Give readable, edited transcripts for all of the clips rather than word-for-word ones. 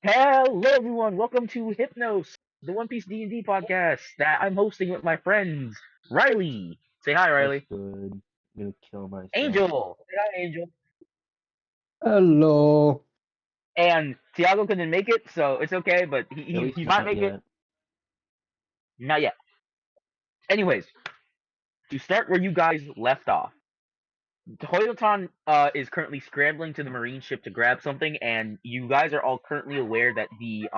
Hello, everyone. Welcome to HYPNOS, the One Piece D&D podcast that I'm hosting with my friends Riley. Say hi, What's Riley. good? I'm gonna kill myself. Angel. Say hi, Angel. Hello. And Tiago couldn't make it, so it's okay, but At he, least he might not make it. yet. Not yet. Anyways, to start where you guys left off, Toyotan is currently scrambling to the marine ship to grab something, and you guys are all currently aware that the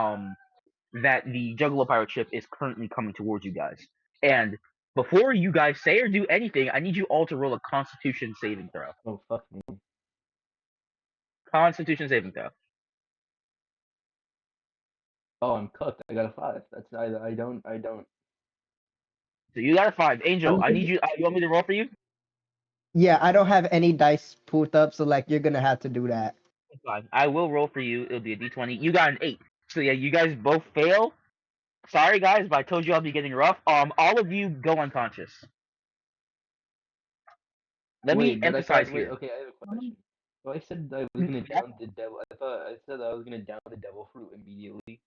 Juggalo pirate ship is currently coming towards you guys. And before you guys say or do anything, I need you all to roll a Constitution saving throw. Oh fuck me. Constitution saving throw. Oh, I'm cooked. I got a 5. That's I don't. So you got a 5. Angel, I need you. You want me to roll for you? Yeah, I don't have any dice pulled up, so you're gonna have to do that. It's fine. I will roll for you. It'll be a D20. You got an 8. So yeah, you guys both fail. Sorry guys, but I told you I'll be getting rough. All of you go unconscious. Let me Wait, but I emphasize thought. Wait, here. okay, I have a question. So I said I was gonna down the devil. I thought I said I was gonna down the devil fruit immediately.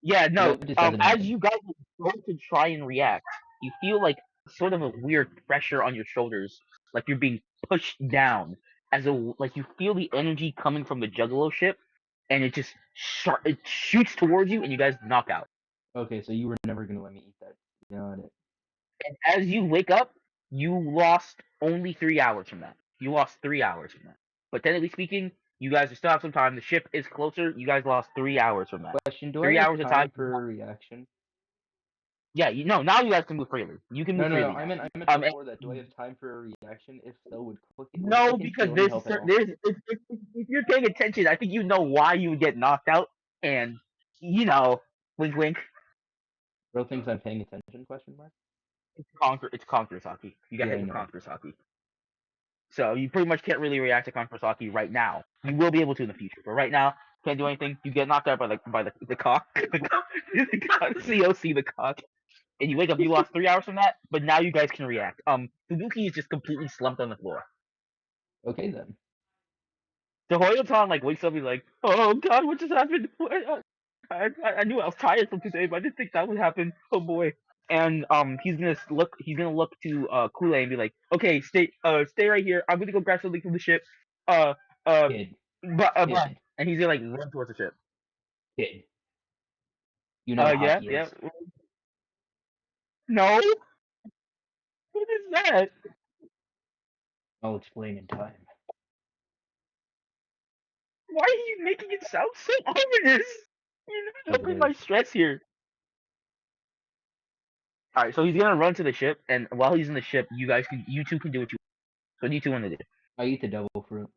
Yeah, no. That just doesn't As happen. you guys go to try and react, you feel like sort of a weird pressure on your shoulders, like you're being pushed down, as a like you feel the energy coming from the Juggalo ship, and it just it shoots towards you, and you guys knock out. Okay, so you were never gonna let me eat that. Got it. And as you wake up, you lost only 3 hours from that. You lost 3 hours from that. But technically speaking, you guys still have some time. The ship is closer. You guys lost 3 hours from that. Question: Do I Three have hours of time time. for a reaction? Yeah, now you guys can move freely. You can No, move no, no. freely I now. meant And before that. Do I have time for a reaction? If so, would no, clicking because heal me help at all? if you're paying attention, I think you know why you would get knocked out, and wink wink. Bro thinks I'm paying attention? Question mark. It's conqueror's hockey. You got Yeah, hit I with know. conqueror's hockey, so you pretty much can't really react to conqueror's hockey right now. You will be able to in the future, but right now can't do anything. You get knocked out by the cock, the cock, COC the cock, and you wake up. You lost 3 hours from that, but now you guys can react. Fubuki is just completely slumped on the floor. Okay then. So Hoyotan wakes up. He's like, "Oh God, what just happened? I knew I was tired from today, but I didn't think that would happen. Oh boy." And he's gonna look. He's gonna look to Kool Aid and be like, "Okay, stay right here. I'm gonna go grab something from the ship. Uh, uh, Kid. bye." Kid. And he's gonna run towards the ship. Kid. You know what Yeah, hockey yeah. is. No, what is that? I'll explain in time. Why are you making it sound so ominous? You're not Because helping it my is. stress here. All right, so he's gonna run to the ship, and while he's in the ship, you two can do what you. What do you two want to do? I eat the devil fruit.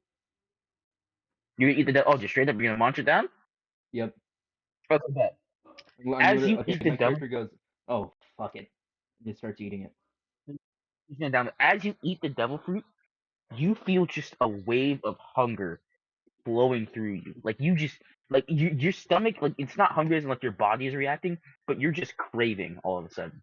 You eat just straight up. You're gonna munch it down. Yep. Okay, bet. I'm As literally you okay. eat the My devil, character goes, "Oh fuck it," and just starts eating it. he's gonna down. As you eat the devil fruit, you feel just a wave of hunger flowing through you. Like you just your stomach, like it's not hungry as in like your body is reacting, but you're just craving all of a sudden.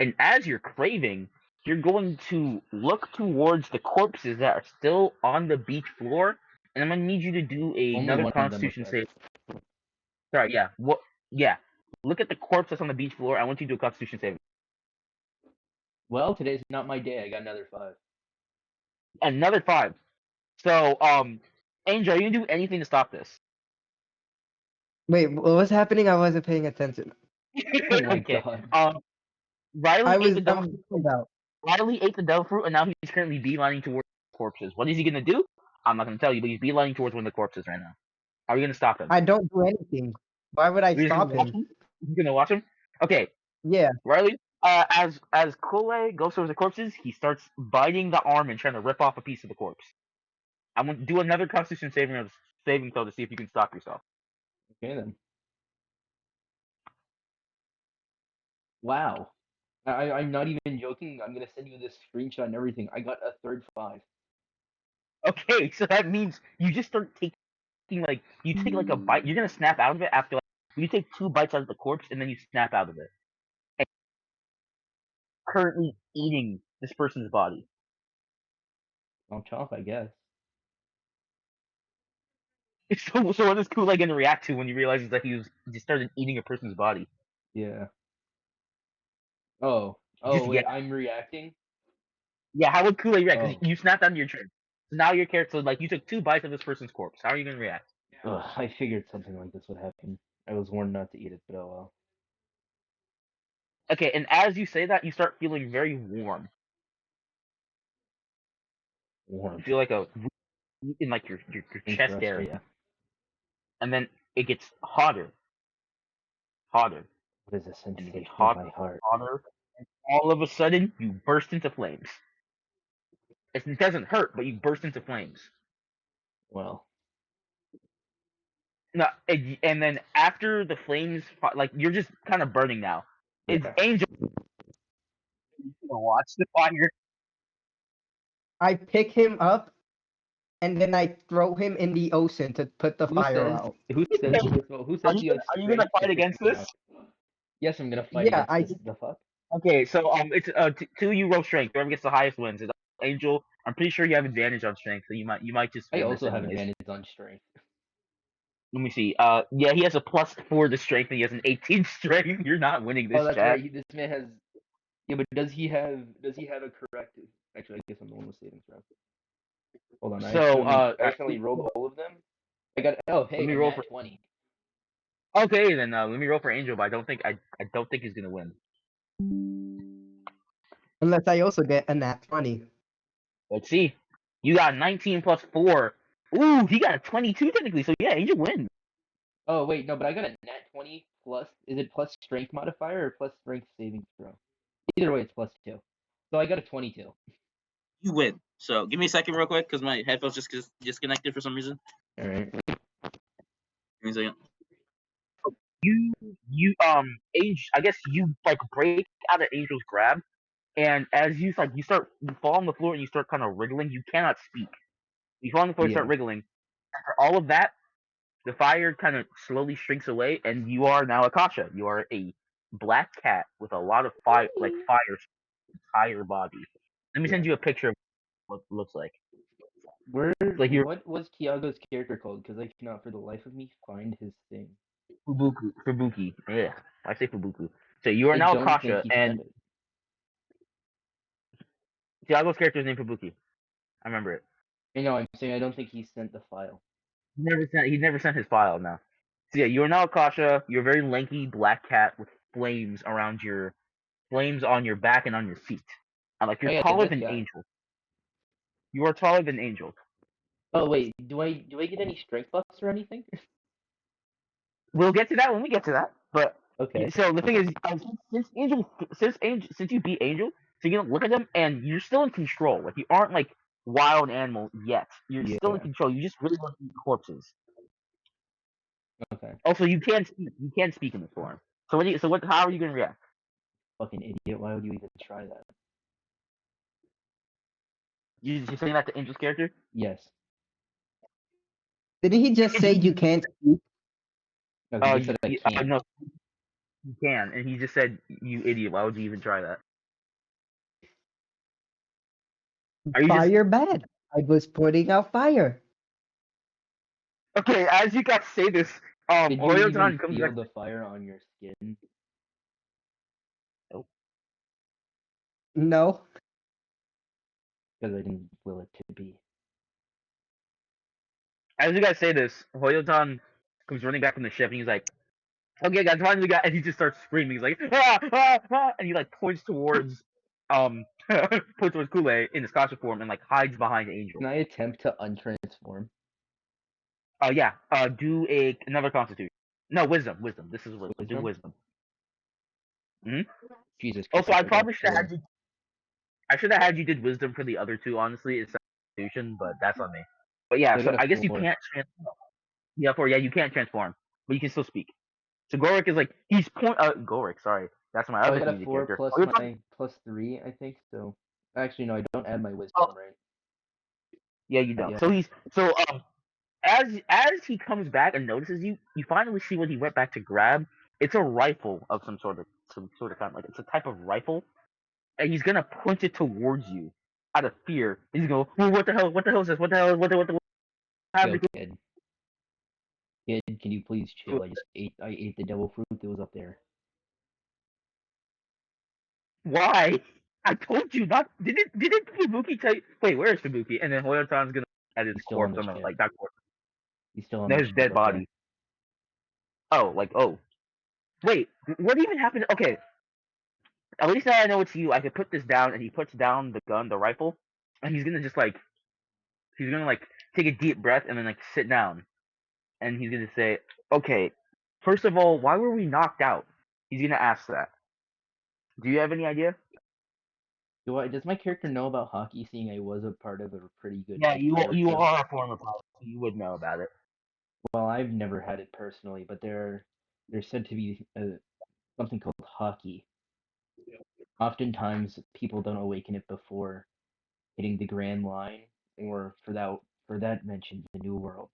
And as you're craving, you're going to look towards the corpses that are still on the beach floor, and I'm gonna need you to do Only another one of them was Constitution dead. save. Sorry, yeah. What? Yeah. Look at the corpse that's on the beach floor. I want you to do a Constitution save. Well, today's not my day. I got another 5. Another 5. So, Angel, are you gonna do anything to stop this? Wait, what was happening? I wasn't paying attention. Oh my Okay. god. Riley I ate was the devil fruit. about. Riley ate the devil fruit, and now he's currently beelining towards corpses. What is he gonna do? I'm not gonna tell you, but he's beelining towards one of the corpses right now. Are you gonna stop him? I don't do anything. Why would I You're just stop gonna watch him? him? You're gonna watch him? Okay, Yeah. Riley. As Kole goes towards the corpses, he starts biting the arm and trying to rip off a piece of the corpse. I'm gonna do another Constitution saving throw to see if you can stop yourself. Okay then. Wow. I'm not even joking. I'm gonna send you this screenshot and everything. I got a third 5. Okay, so that means you just start taking you take a bite. You're gonna snap out of it after you take 2 bites out of the corpse and then you snap out of it. And currently eating this person's body. I'll chomp, I guess. So what is Kool-Aid gonna react to when he realizes that he just started eating a person's body? Yeah. Oh. Oh Just wait, get I'm reacting. Yeah, how would Kool-Aid react? Because Oh. you snapped out of your turn. So now your character, like, you took 2 bites of this person's corpse. How are you gonna react? Ugh, I figured something like this would happen. I was warned not to eat it, but oh well. Okay, and as you say that, you start feeling very warm. You Warm. feel like in like your chest Interesting. area, and then it gets hotter, hotter, What is a and it gets sensation in hotter, my heart? hotter. And all of a sudden, you burst into flames. It doesn't hurt, but you burst into flames. Well. No, and then after the flames, like you're just kind of burning now. It's Yeah. Angel gonna watch the fire. I pick him up and then I throw him in the ocean to put the Who fire says? out. Who says? First of all, who Are says you you have are you gonna strength to fight pick against me this? up? Yes, I'm gonna fight Yeah, against I this. The fuck? Okay, so it's 2 you roll strength. Whoever gets the highest wins. It's Angel. I'm pretty sure you have advantage on strength, so you might just I win this also have anyways. advantage on strength. Let me see. Yeah, he has a +4 to strength, and he has an 18 strength. You're not winning this, Oh, that's chat. right. This man has. Yeah, but does he have? Does he have a correct? Actually, I guess I'm the one with saving throw. Hold on. So I accidentally rolled all of them. I got. Oh, let hey, me a roll nat for. 20. Okay, then let me roll for Angel, but I don't think he's gonna win. unless I also get a nat 20. Let's see. You got 19 +4. Ooh, he got a 22 technically. So yeah, Angel wins. Oh wait, no, but I got a nat 20 plus. Is it plus strength modifier or plus strength saving throw? Either way, it's +2. So I got a 22. You win. So give me a second real quick because my headphones just disconnected for some reason. All right. Give me a second. Angel. I guess you like break out of Angel's grab, and as you fall on the floor and you start kind of wriggling. You cannot speak. You fall on the floor and start Yeah. wriggling. After all of that, the fire kind of slowly shrinks away, and you are now Akasha. You are a black cat with a lot of fire, like fire, entire body. Let me Yeah. send you a picture of what it looks like. Where? Like you're What was Tiago's character called? Because I cannot for the life of me find his thing. Fubuki. Yeah, I say Fubuku. So you are I now don't think Akasha, he and said it. Tiago's character is named Fubuki. I remember it. I know. I'm saying I don't think he sent the file. He never sent his file now. So yeah, you are now Akasha. You're a very lanky black cat with flames on your back and on your feet. And like Oh you're yeah, taller this than guy. Angel. You are taller than Angel. Oh wait, do I get any strength buffs or anything? We'll get to that when we get to that. But Okay. so the thing is, since you beat Angel, so you can look at them and you're still in control. Like you aren't like wild animal yet. You're still in Yeah. control. You just really want to eat corpses. Okay. Also, you can speak. You can speak in this form. So what? How are you gonna react? Fucking idiot. Why would you even try that? You're saying that to Angel's character? Yes. Didn't he just say you can't speak? No, he just said I can't. No, you can. And he just said, "You idiot! Why would you even try that?" Are you just Fire bad. I was putting out fire. okay? As you guys say this, Did you even Oyotan comes feel back. the fire on your skin? Oh, No. Because I didn't will it to be. as you guys say this, Hoyotan comes running back from the ship and he's like, "Okay, guys, finally got," and he just starts screaming. He's like, "Ah, ah, ah," and he like points towards points towards Kool-Aid in his costume form and like hides behind Angel. Can I attempt to untransform? Yeah. Do another Constitution. No, Wisdom. This is Wisdom. Do Wisdom. Hmm. Jesus Also, Christ, I I got a probably should have 4. had you. I should have had you did Wisdom for the other two. Honestly, it's Constitution, but that's on me. But yeah, So I so got a I guess you 4. can't transform. Yeah, you can't transform, but you can still speak. So Gorik is like he's Gorik. Sorry, that's my Oh, I other got a comedic 4 character. plus Oh, you're talking- my +3, I think. So actually, no, I don't add my wisdom, oh, right? yeah, you don't. Yeah. So as he comes back and notices you, you finally see what he went back to grab. It's a rifle of some sort of kind. Like it's a type of rifle, and he's gonna point it towards you out of fear. He's gonna go, "Oh, what the hell? What the hell is this? What the hell? What the Yo, happened?" kid. Kid, can you please chill? I ate the devil fruit that was up there. Why? I told you not. Didn't Fubuki tell you? Wait, where is Fubuki? And then Hoyotan's gonna at his He's still on corpse. the I'm not ship. like that corpse. He's still on No, the his ship dead up there. body. Oh, like oh. Wait, what even happened? Okay, at least now I know it's you. I could put this down, and he puts down the gun, the rifle, and he's gonna just like he's gonna like take a deep breath and then like sit down, and he's gonna say, "Okay, first of all, why were we knocked out?" He's gonna ask that. Do you have any idea? Does my character know about hockey, seeing I was a part of a pretty good Yeah, like you character? are a former pilot, so you would know about it. Well, I've never had it personally, but there's said to be something called hockey. Oftentimes, people don't awaken it before hitting the Grand Line, or for that mention, the New World.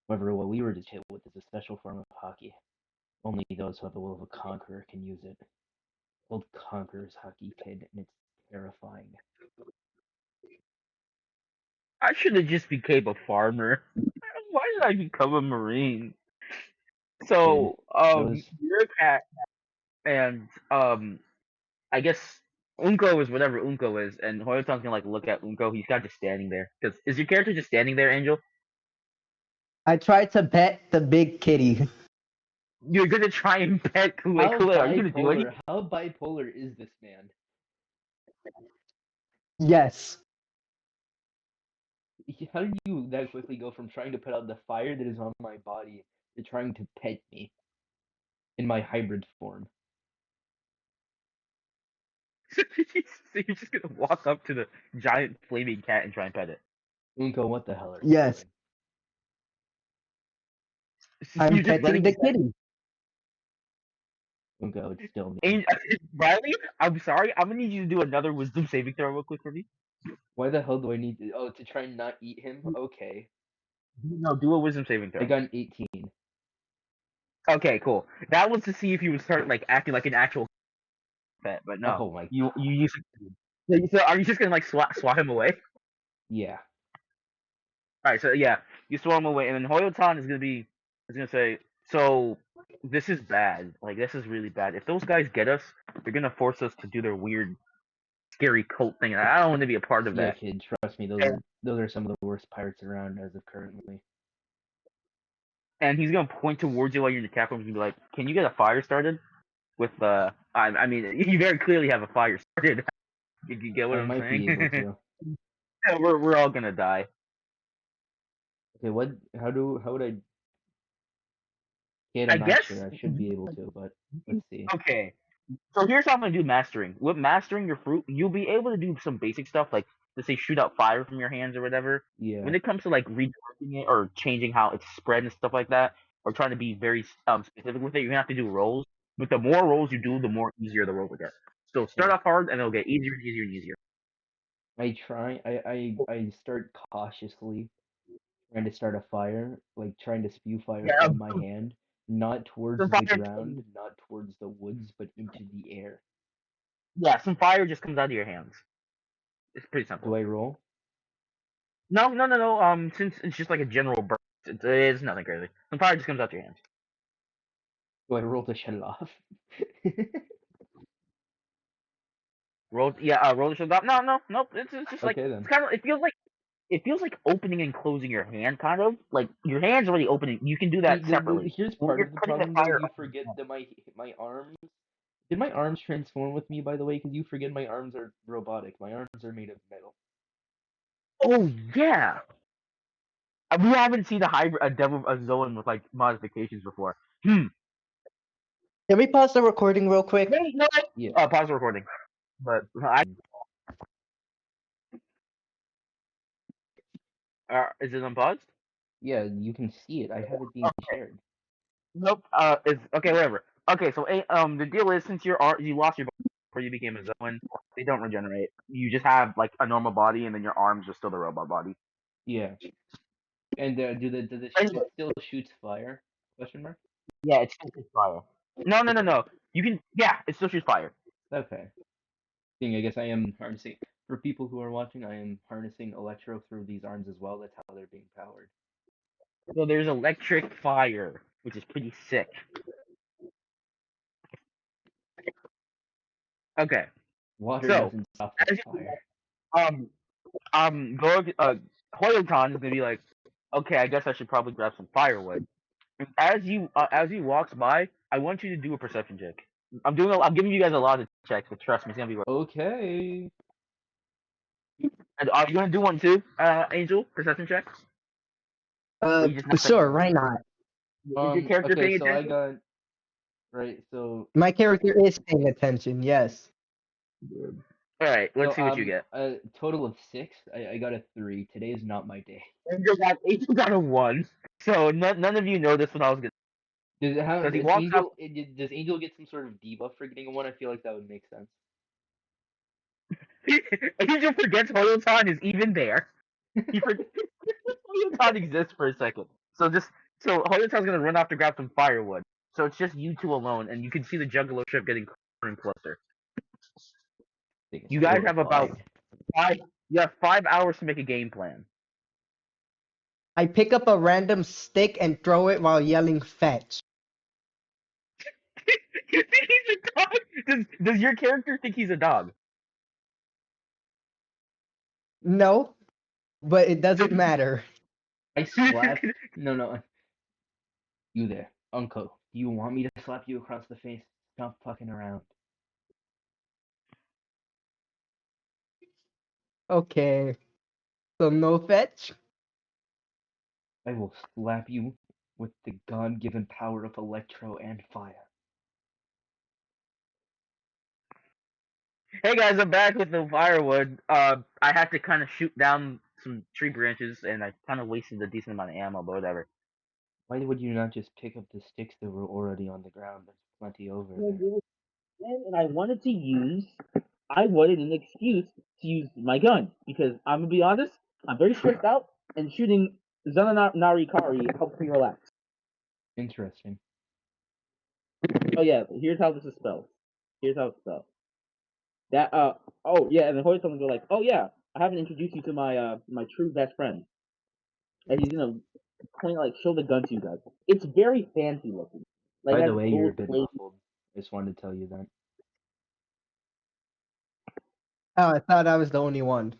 However, what we were just hit with is a special form of hockey. Only those who have the will of a conqueror can use it. It's called Conqueror's Hockey, kid, and it's terrifying. I should have just became a farmer. Why did I become a marine? Kid, So, those you're a cat, and I guess Unko is whatever Unko is, and Hoyotan's gonna like look at Unko. He's kind of just standing there. Cause is your character just standing there, Angel? I tried to pet the big kitty. You're gonna try and pet Kule how Kule. Are you gonna do anything? bipolar is this man? Yes. How did you that quickly go from trying to put out the fire that is on my body to trying to pet me in my hybrid form? So you're just gonna walk up to the giant flaming cat and try and pet it. Unko, what the hell are you Yes. I'm You're just petting letting the it pet. kitty. doing? Unko, it's still me. And Riley, I'm sorry. I'm gonna need you to do another wisdom saving throw real quick for me. Why the hell do I need to? Oh, to try and not eat him? Okay. No, do a wisdom saving I throw. got an 18. Okay, cool. That was to see if you would start like acting like an actual pet, but no. Oh my. You use. So are you just gonna like swat him away? Yeah. All right. So yeah, you swat him away, and then Hoyotan is gonna say, so this is bad. Like this is really bad. If those guys get us, they're gonna force us to do their weird, scary cult thing. And I don't want to be a part of Yeah, that. kid, trust me, those are some of the worst pirates around as of currently. And he's gonna point towards you while you're in the cap room and be like, "Can you get a fire started?" With I mean, you very clearly have a fire started. You get what I I'm might be saying? able to. Yeah, we're all gonna die. Okay, what? How would I? Kid, I I'm not guess. sure. I should be able to, but let's see. Okay. So here's how I'm gonna do mastering. With mastering your fruit, you'll be able to do some basic stuff like let's say shoot out fire from your hands or whatever. Yeah. When it comes to like redirecting it or changing how it's spread and stuff like that, or trying to be very specific with it, you're gonna have to do rolls. But the more rolls you do, the more easier the roll will get. So start Okay. off hard and it'll get easier and easier and easier. I start cautiously trying to start a fire, like trying to spew fire Yeah, from my hand, not towards some the fire. ground, not towards the woods, but into the air. Yeah, some fire just comes out of your hands. It's pretty Do simple. I roll? No. Since it's just like a general burst, it's nothing crazy. Some fire just comes out your hands. Do I roll to shut it off? Roll, roll the shield up. Nope. It's just like Okay then. it's kind of. It feels like opening and closing your hand, kind of like your hand's already opening. You can do See, that separately. here's When part you're of the putting the problem though. fire. You forget that my arms. Did my arms transform with me, by the way? Because you forget my arms are robotic. My arms are made of metal. Oh yeah, we haven't seen a Zoan with like modifications before. Can we pause the recording real quick? Wait, no. Yeah. Pause the recording. But is it unpaused? Yeah, you can see it. I have it being shared. Nope. It's okay. Whatever. Okay. So, the deal is since you lost your body before you became a Zoan, they don't regenerate. You just have like a normal body, and then your arms are still the robot body. Yeah. And Anyway, it still shoots fire? Question mark. yeah, it's still shoots fire. No. You can. Yeah, it still shoots fire. Okay. Thing, I guess I am harnessing. For people who are watching, I am harnessing electro through these arms as well. That's how they're being powered. So there's electric fire, which is pretty sick. Okay, Water so doesn't stop the as you, fire. Hoyotan is gonna be like, okay, I guess I should probably grab some firewood. And as he walks by, I want you to do a perception check. I'm giving you guys a lot of checks, but trust me, it's gonna be. Okay. And are you gonna do one too, Angel? Perception check? Or you just not saying Sure, anything? why not? Is your character Okay, paying so I attention? got right, so My character is paying attention. Yes. All right, let's so see what you get. a total of 6. I got a 3. Today is not my day. Angel got a 1. So none of you know this when I was gonna. Because he Does walks up. Does Angel get some sort of debuff for getting a 1? I feel like that would make sense. Angel forgets Hoyotan is even there. He forgets Hoyotan exists for a second. So Hoyotan's gonna run off to grab some firewood. So it's just you two alone, and you can see the Juggalo ship getting closer and closer. Think it's You guys have about horrified. 5. You have 5 hours to make a game plan. I pick up a random stick and throw it while yelling "fetch." You think he's a dog? Does your character think he's a dog? No, but it doesn't matter. I slap. No. You there, Uncle. Do you want me to slap you across the face? Stop fucking around. Okay. So no fetch? I will slap you with the God-given power of electro and fire. Hey guys, I'm back with the firewood. I had to kind of shoot down some tree branches, and I kind of wasted a decent amount of ammo, but whatever. Why would you not just pick up the sticks that were already on the ground? There's plenty over Well, there. there was 10, and I wanted an excuse to use my gun because I'm gonna be honest, I'm very stressed out, and shooting Zananari helps me relax. Interesting. Oh yeah, here's how this is spelled. Here's how it's spelled. That oh yeah, and then Hoyt's gonna go like, oh yeah, I haven't introduced you to my true best friend, and he's gonna show the gun to you guys. It's very fancy looking. Like By it the has way, you're a gold bit plating. muffled. I just wanted to tell you that. Oh, I thought I was the only one.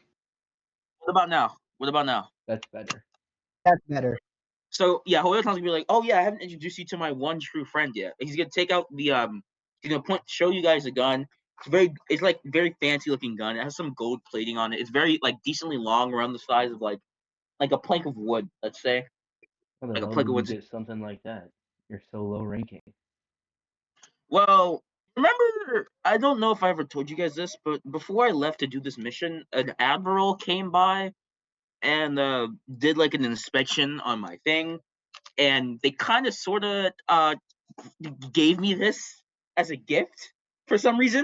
What about now? What about now? That's better. That's better. So yeah, Hoyotan's gonna be like, oh yeah, I haven't introduced you to my one true friend yet. He's gonna take out the he's gonna show you guys a gun. It's like very fancy looking gun. It has some gold plating on it. It's very like decently long, around the size of like a plank of wood, let's say. How the Like a hell plank did of you wood. get something like that? You're so low ranking. Well, remember, I don't know if I ever told you guys this, but before I left to do this mission, an admiral came by and did like an inspection on my thing, and they kind of sort of gave me this as a gift for some reason.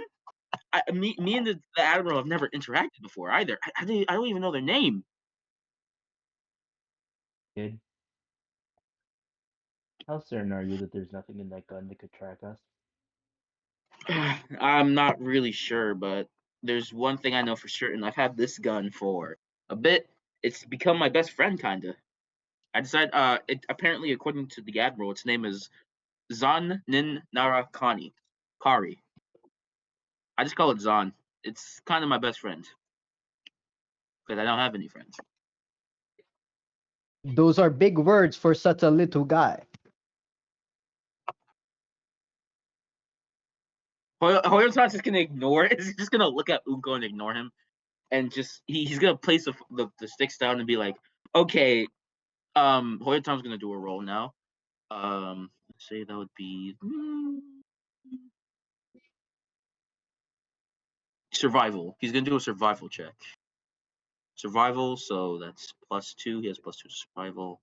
Me and the admiral have never interacted before either. I don't even know their name. Kid, how certain are you that there's nothing in that gun that could track us? I'm not really sure, but there's one thing I know for certain. I've had this gun for a bit. It's become my best friend, kinda. I decided. It apparently, according to the admiral, its name is Zan Nin Nara Kari. I just call it Zan. It's kind of my best friend because I don't have any friends. Those are big words for such a little guy. Hoyotan's just gonna ignore it. He's just gonna look at Unko and ignore him, and just he's gonna place the sticks down and be like, okay, Hoyotan's gonna do a roll now. Let's say that would be survival. He's gonna do a survival check. Survival, so that's +2. He has +2 to survival.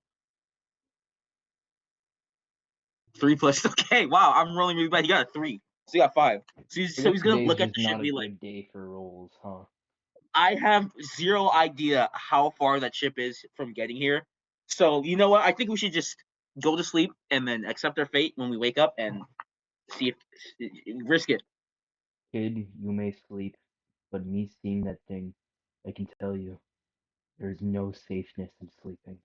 3 plus. Okay, wow, I'm rolling really bad. He got a 3, so he got 5. I So guess he's gonna today's look at just the ship not and a be like, good day for rolls, huh? I have zero idea how far that ship is from getting here. So you know what? I think we should just go to sleep and then accept our fate when we wake up and see if risk it. Kid, you may sleep, but me seeing that thing, I can tell you, there's no safeness in sleeping.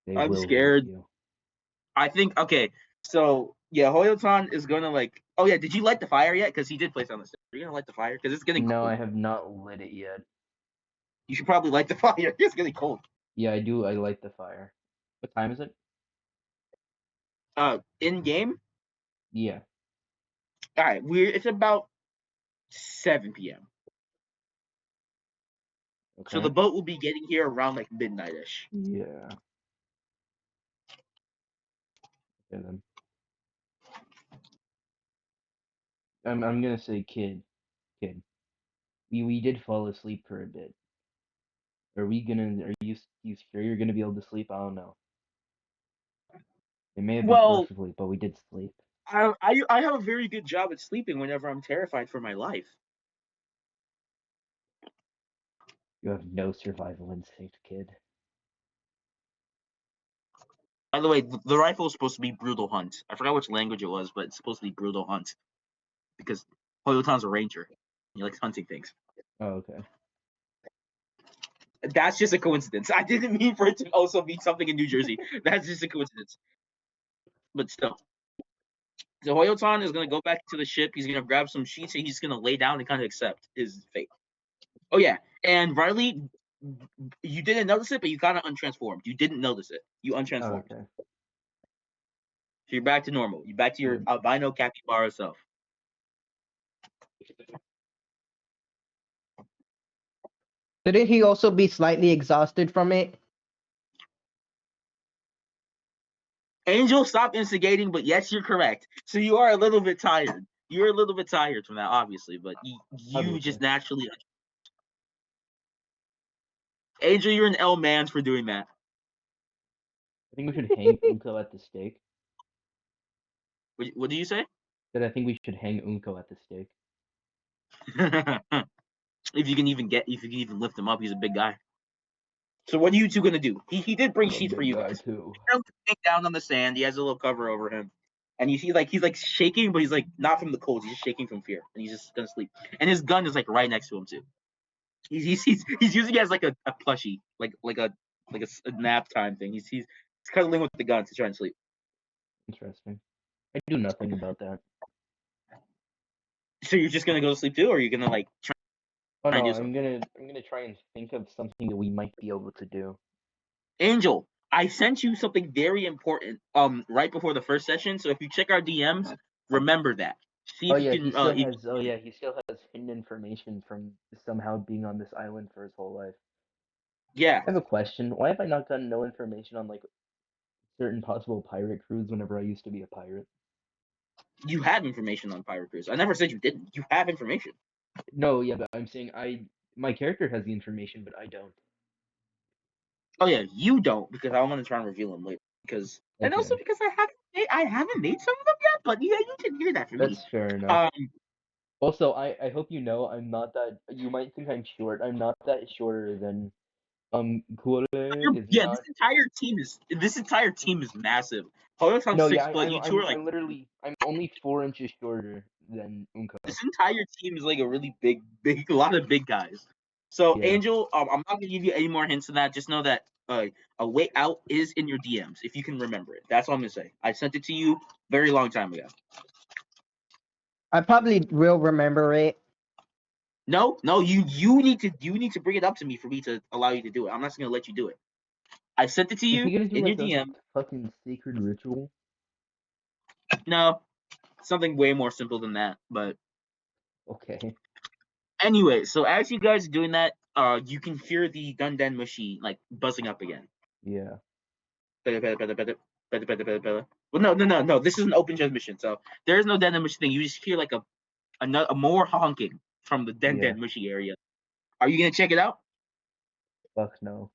They I'm will scared. hurt you. I think okay. So yeah, Hoyotan is gonna like. Oh yeah, did you light the fire yet? Because he did place on the stairs. Are you gonna light the fire? Because it's getting No, cold. I have not lit it yet. You should probably light the fire. It's getting cold. Yeah, I do. I light the fire. What time is it? In game. Yeah. All right, it's about 7 p.m. So the Okay. boat will be getting here around like midnight-ish. Yeah. Okay then. I'm gonna say kid. We did fall asleep for a bit. Are you sure you're gonna be able to sleep? I don't know. It may have been Well, forced sleep, but we did sleep. I have a very good job at sleeping whenever I'm terrified for my life. You have no survival instinct, kid. By the way, the rifle is supposed to be brutal hunt. I forgot which language it was, but it's supposed to be brutal hunt because Hoyotan's a ranger. He likes hunting things. Oh, okay. That's just a coincidence. I didn't mean for it to also be something in New Jersey. That's just a coincidence. But still. So Hoyotan is gonna go back to the ship. He's gonna grab some sheets and he's gonna lay down and kind of accept his fate. Oh yeah, and Riley, you didn't notice it, but you kind of untransformed. You didn't notice it. You Oh, untransformed. okay. So you're back to normal. You're back to your Good. albino capybara self. Shouldn't he also be slightly exhausted from it? Angel, stop instigating, but yes, you're correct. So you are a little bit tired. You're a little bit tired from that, obviously, but you just Obviously. naturally. Angel, you're an L man for doing that. I think we should hang Unko at the stake. What do you say? That I think we should hang Unko at the stake. If you can even lift him up, he's a big guy. So what are you two gonna do? He did bring I'm a sheets for big you guy guys. too. He's down on the sand. He has a little cover over him, and you see like he's like shaking, but he's like not from the cold. He's just shaking from fear, and he's just gonna sleep. And his gun is like right next to him too. He's using it as like a plushie, like a nap time thing. He's cuddling with the gun to try and sleep. Interesting. I do nothing about that. So you're just gonna go to sleep too, or you're gonna like try Oh and no, do I'm something? gonna try and think of something that we might be able to do. Angel, I sent you something very important right before the first session. So if you check our DMs, remember that. See Oh if you yeah, can. he still has hidden information from somehow being on this island for his whole life. Yeah, I have a question. Why have I not gotten no information on like certain possible pirate crews whenever I used to be a pirate? you have information on Pirate Cruise. I never said you didn't. You have information. No, yeah, but I'm saying my character has the information, but I don't. Oh yeah, you don't because I want to try and reveal them later. And also Okay, because I haven't made some of them yet. But yeah, you can hear that from me. that's fair enough. Um, Also, I hope you know I'm not that. You might think I'm short. I'm not that shorter than Kure. Is he yeah, not? this entire team is massive. Hoyotan's No, yeah, 6 foot. You two are like I'm literally I'm only 4 inches shorter than Unko. this entire team is like a really a lot of big guys. So Yeah. Angel, I'm not gonna give you any more hints than that. Just know that a way out is in your DMs if you can remember it. That's all I'm gonna say. I sent it to you very long time ago. I probably will remember it. No, you need to bring it up to me for me to allow you to do it. I'm not just gonna let you do it. I sent it to Is he you gonna do in your like a DM. fucking sacred ritual? No, something way more simple than that. But Okay. anyway, so as you guys are doing that, you can hear the Dundan machine like buzzing up again. Yeah. Well, no. This is an open transmission, so there is no Dundan machine thing. You just hear like a more honking from the Yeah. Dundan machine area. Are you gonna check it out? Fuck no.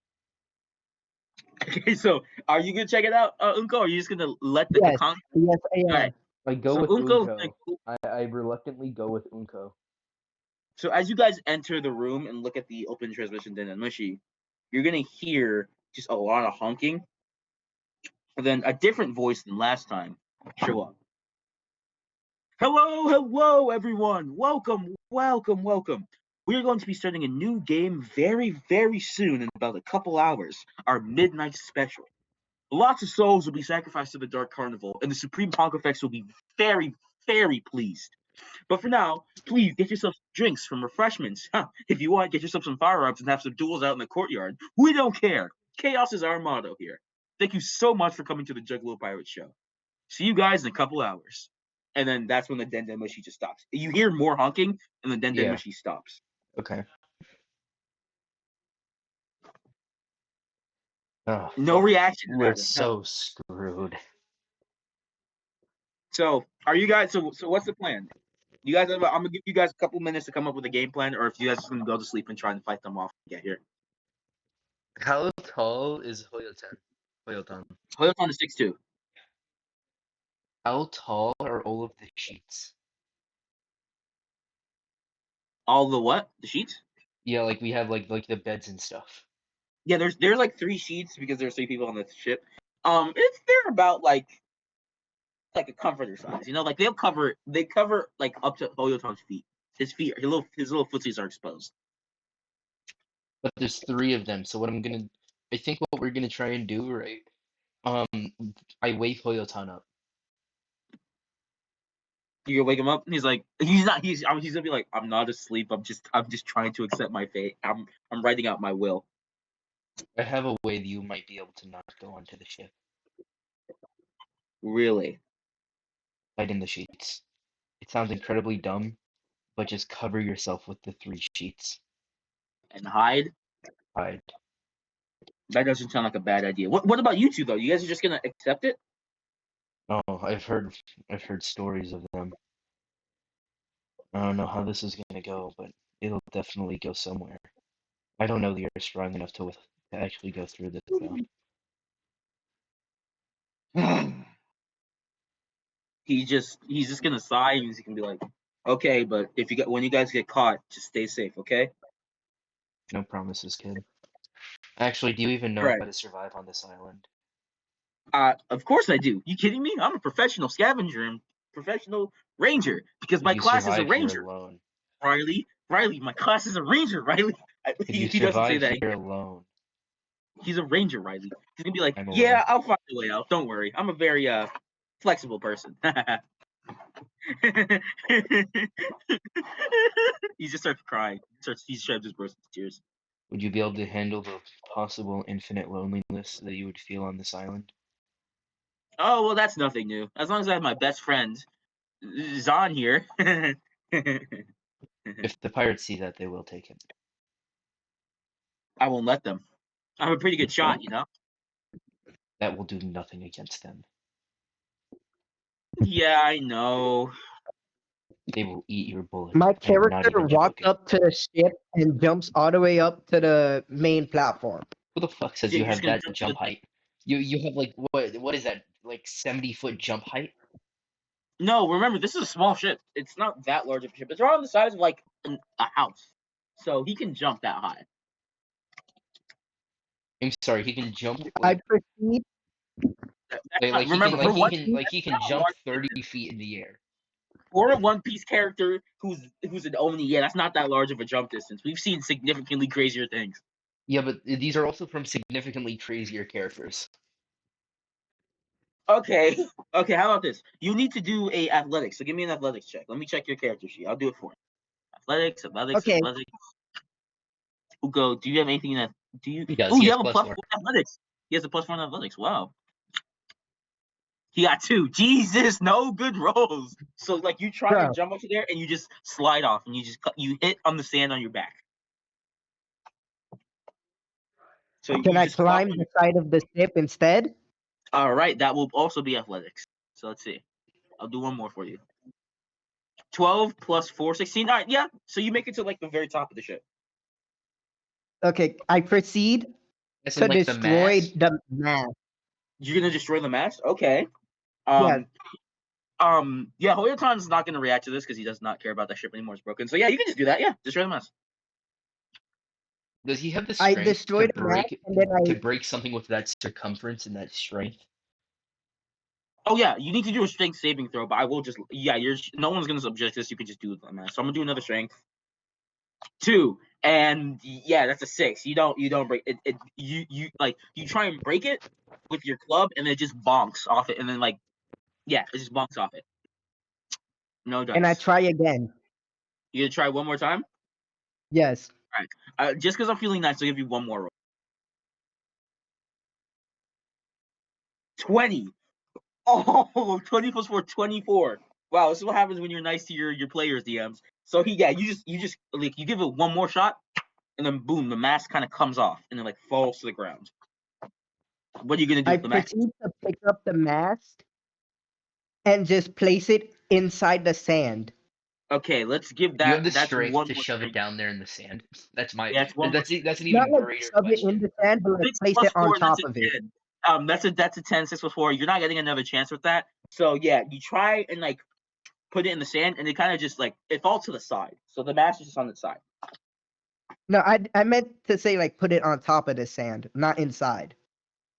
Okay, so are you gonna check it out, Unko? Or are you just gonna let the Yes, con? yes, I All right. am. I go So with Unko's Unko. I reluctantly go with Unko. so as you guys enter the room and look at the open transmission Dundan machine, you're gonna hear just a lot of honking, and then a different voice than last time show up. Hello, everyone. Welcome. We are going to be starting a new game very, very soon in about a couple hours. Our midnight special. Lots of souls will be sacrificed to the Dark Carnival, and the Supreme Pontifex will be very, very pleased. But for now, please get yourself some drinks, some refreshments. If you want, get yourself some firearms and have some duels out in the courtyard. We don't care. Chaos is our motto here. Thank you so much for coming to the Juggalo Pirate Show. See you guys in a couple hours. And then that's when the Den Den Mushy just stops. You hear more honking, and the Den Den Yeah. Mushy stops. Okay. Oh, No fuck. reaction. to We're that. so screwed. So, are you guys? So what's the plan? You guys, I'm gonna give you guys a couple minutes to come up with a game plan, or if you guys are gonna go to sleep and try and fight them off and get here. How tall is Hoyotan? Hoyotan is 6'2". How tall are all of the sheets? All the what? The sheets? Yeah, like we have like the beds and stuff. Yeah, there's like 3 sheets because there's 3 people on the ship. They're about like a comforter size. You know, like they cover like up to Hoyotan's feet. His little footsies are exposed. But there's 3 of them, so I think what we're gonna try and do, right? I wake Hoyotan up. You gonna wake him up, and he's gonna be like, I'm not asleep. I'm just trying to accept my fate. I'm writing out my will. I have a way that you might be able to not go onto the ship. Really? Hide in the sheets. It sounds incredibly dumb, but just cover yourself with the 3 sheets. And hide? Hide. That doesn't sound like a bad idea. What about you two though? You guys are just gonna accept it? Oh, I've heard stories of them. I don't know how this is gonna go, but it'll definitely go somewhere. I don't know that you're strong enough to actually go through this though. he's just gonna sigh and he's gonna be like, okay, but when you guys get caught, just stay safe, okay? No promises, kid. Actually, do you even know Right. how to survive on this island? Of course I do. You kidding me? I'm a professional scavenger and professional ranger because my If you class is a survive here ranger. alone. Riley, my class is a ranger, Riley. If you He doesn't say survive that. here alone. He's a ranger, Riley. He's gonna be like, I'm yeah, aware. I'll find a way out. Don't worry. I'm a very flexible person. He just starts crying. He sheds his burst into tears. Would you be able to handle the possible infinite loneliness that you would feel on this island? Oh well, that's nothing new. As long as I have my best friend, Zahn here. If the pirates see that, they will take him. I won't let them. I'm a pretty good shot, you know. That will do nothing against them. Yeah, I know. They will eat your bullet. My and not character even walks joking. up to the ship and jumps all the way up to the main platform. Who the fuck says Yeah, you you're just have gonna that jump jump height? You have like what is that? Like 70-foot jump height? No, remember this is a small ship. It's not that large of a ship. It's around the size of like a house, so he can jump that high. I'm sorry, he can jump I like, proceed. Remember, he can jump 30 feet in the air. For a One Piece character who's an Oni, yeah, that's not that large of a jump distance. We've seen significantly crazier things. Yeah, but these are also from significantly crazier characters. Okay, how about this? You need to do a athletics. So give me an athletics check. Let me check your character sheet. I'll do it for you. Athletics. Okay. Ugo, do you have anything in that? Do you? He does. Oh, He you has have a plus +4 4. athletics. He has a +4 in athletics. Wow. He got 2. Jesus, no good rolls. So like you try Bro. to jump up to there and you just slide off and you hit on the sand on your back. So Can you I just climb the side of the ship instead? All right, that will also be athletics. So let's see. I'll do one more for you. 12 plus 4, 16. All right, yeah. So you make it to like the very top of the ship. Okay, I proceed As to in, like, the destroy mast? the mast. You're gonna destroy the mast? Okay. Yes. Yeah, Hoyotan's not gonna react to this because he does not care about that ship anymore. It's broken. So yeah, you can just do that. Yeah, destroy the mast. Does he have the I strength destroyed to the mast break and then to break something with that circumference and that strength? Oh yeah, you need to do a strength saving throw, but I will just no one's gonna subject this. You can just do it on that. So I'm gonna do another strength. 2, and yeah, that's a 6. You don't break it. You try and break it, with your club, and it just bonks off it, and then like, yeah, it just bonks off it. No dice. And I try again. You gonna try one more time? Yes. All right. Just because I'm feeling nice, I'll give you one more roll. 20. Oh, 20 plus 4, 24. Wow, this is what happens when you're nice to your players, DMs. So you just like you give it one more shot, and then boom, the mask kind of comes off and then like falls to the ground. What are you gonna do I with the mask? proceed to pick up the mask and just place it inside the sand. Okay, let's give Do you have that. the That's strength one to more shove it thing. down there in the sand? That's my. Yeah, it's one more. That's an Not even like greater shove it in question. the sand, but like 6 place plus it on 4, that's top a of it. 10. That's a 10. 6 plus 4. You're not getting another chance with that. So yeah, you try and like put it in the sand, and it kind of just like it falls to the side. So the mask is just on the side. No, I meant to say like put it on top of the sand, not inside.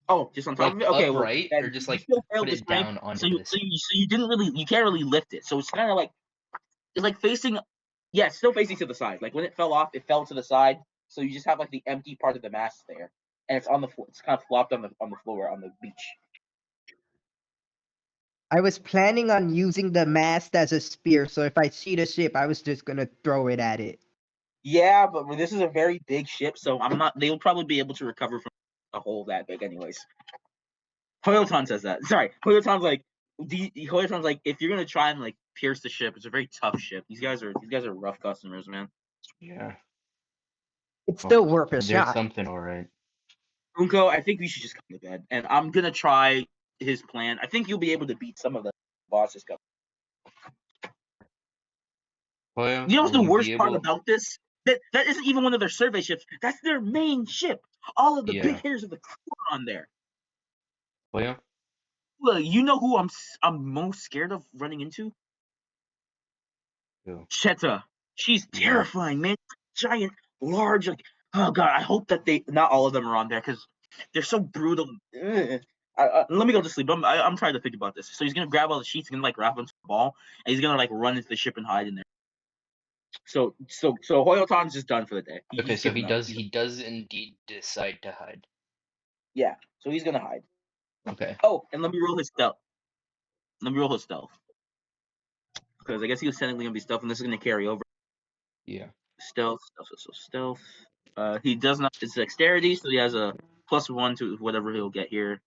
Oh, just on top Like of it. Okay, well, upright, or then just you like still failed put the it strength. down onto So the sand. you didn't really you can't really lift it. So it's kind of like it's like facing. Yeah, it's still facing to the side. Like when it fell off, it fell to the side. So you just have like the empty part of the mask there, and it's on the floor. It's kind of flopped on the floor on the beach. I was planning on using the mast as a spear, so if I see the ship, I was just gonna throw it at it. Yeah, but this is a very big ship, so I'm not. They'll probably be able to recover from a hole that big, anyways. Hoyoton says that. Sorry, Hoyoton's like, Hoyoton's like, if you're gonna try and like pierce the ship, it's a very tough ship. These guys are rough customers, man. Yeah. It's Oh, still worth a there's shot. something, all right. Unko, I think we should just come to bed, and I'm gonna try his plan. I think you'll be able to beat some of the bosses. Hoya, You know what's the will you worst be part able? about this? That isn't even one of their survey ships. That's their main ship. All of the big Yeah. hitters of the crew are on there. Hoya? Well, you know who I'm most scared of running into? Who? Cheta. She's Yeah. terrifying, man. Giant, large. Like, oh god, I hope that not all of them are on there because they're so brutal. Ugh. Let me go to sleep. I'm trying to think about this. So he's gonna grab all the sheets, he's gonna like wrap them to the ball, and he's gonna like run into the ship and hide in there. So Hoyotan's just done for the day. Okay, He's so given up. he does indeed decide to hide. Yeah, so he's gonna hide. Okay. Oh, and let me roll his stealth. Because I guess he was technically gonna be stealth, and this is gonna carry over. Yeah. Stealth. He does not. It's dexterity, so he has a +1 to whatever he'll get here.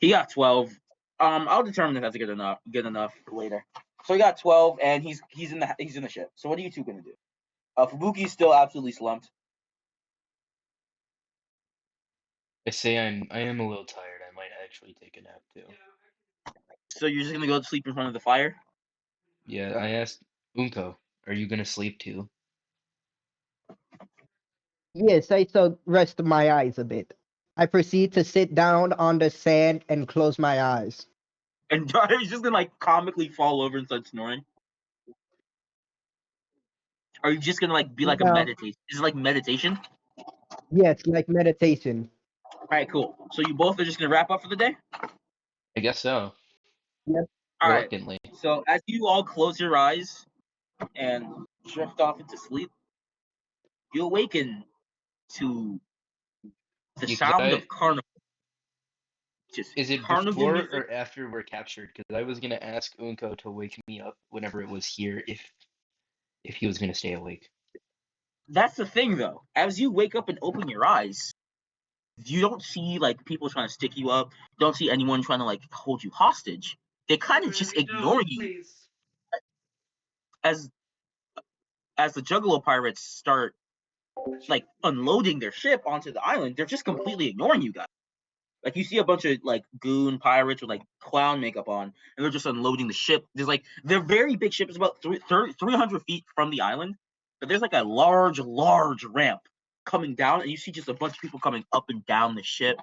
He got 12. I'll determine if that's good enough later. So he got 12, and he's in the ship. So what are you two gonna do? Fubuki's still absolutely slumped. I say I am a little tired. I might actually take a nap too. So you're just gonna go to sleep in front of the fire? Yeah, I asked Unko, are you gonna sleep too? Yes, I shall rest my eyes a bit. I proceed to sit down on the sand and close my eyes. And he's just gonna like comically fall over and start snoring. Are you just gonna like be like a No, meditation? Is it like meditation? yes, like meditation. All right, cool. So you both are just gonna wrap up for the day. I guess so. Yes. All right. Reluctantly. So as you all close your eyes and drift off into sleep, you awaken to the You sound guys, of carnival. Just is it carnival before music. or after we're captured? Because I was gonna ask Unko to wake me up whenever it was here if he was gonna stay awake. That's the thing, though. As you wake up and open your eyes, you don't see like people trying to stick you up. You don't see anyone trying to like hold you hostage. They kind of just ignore you as the Juggalo pirates start like unloading their ship onto the island. They're just completely ignoring you guys. Like you see a bunch of like goon pirates with like clown makeup on, and they're just unloading the ship. There's like their very big ship is about 300 feet from the island, but there's like a large ramp coming down, and you see just a bunch of people coming up and down the ship.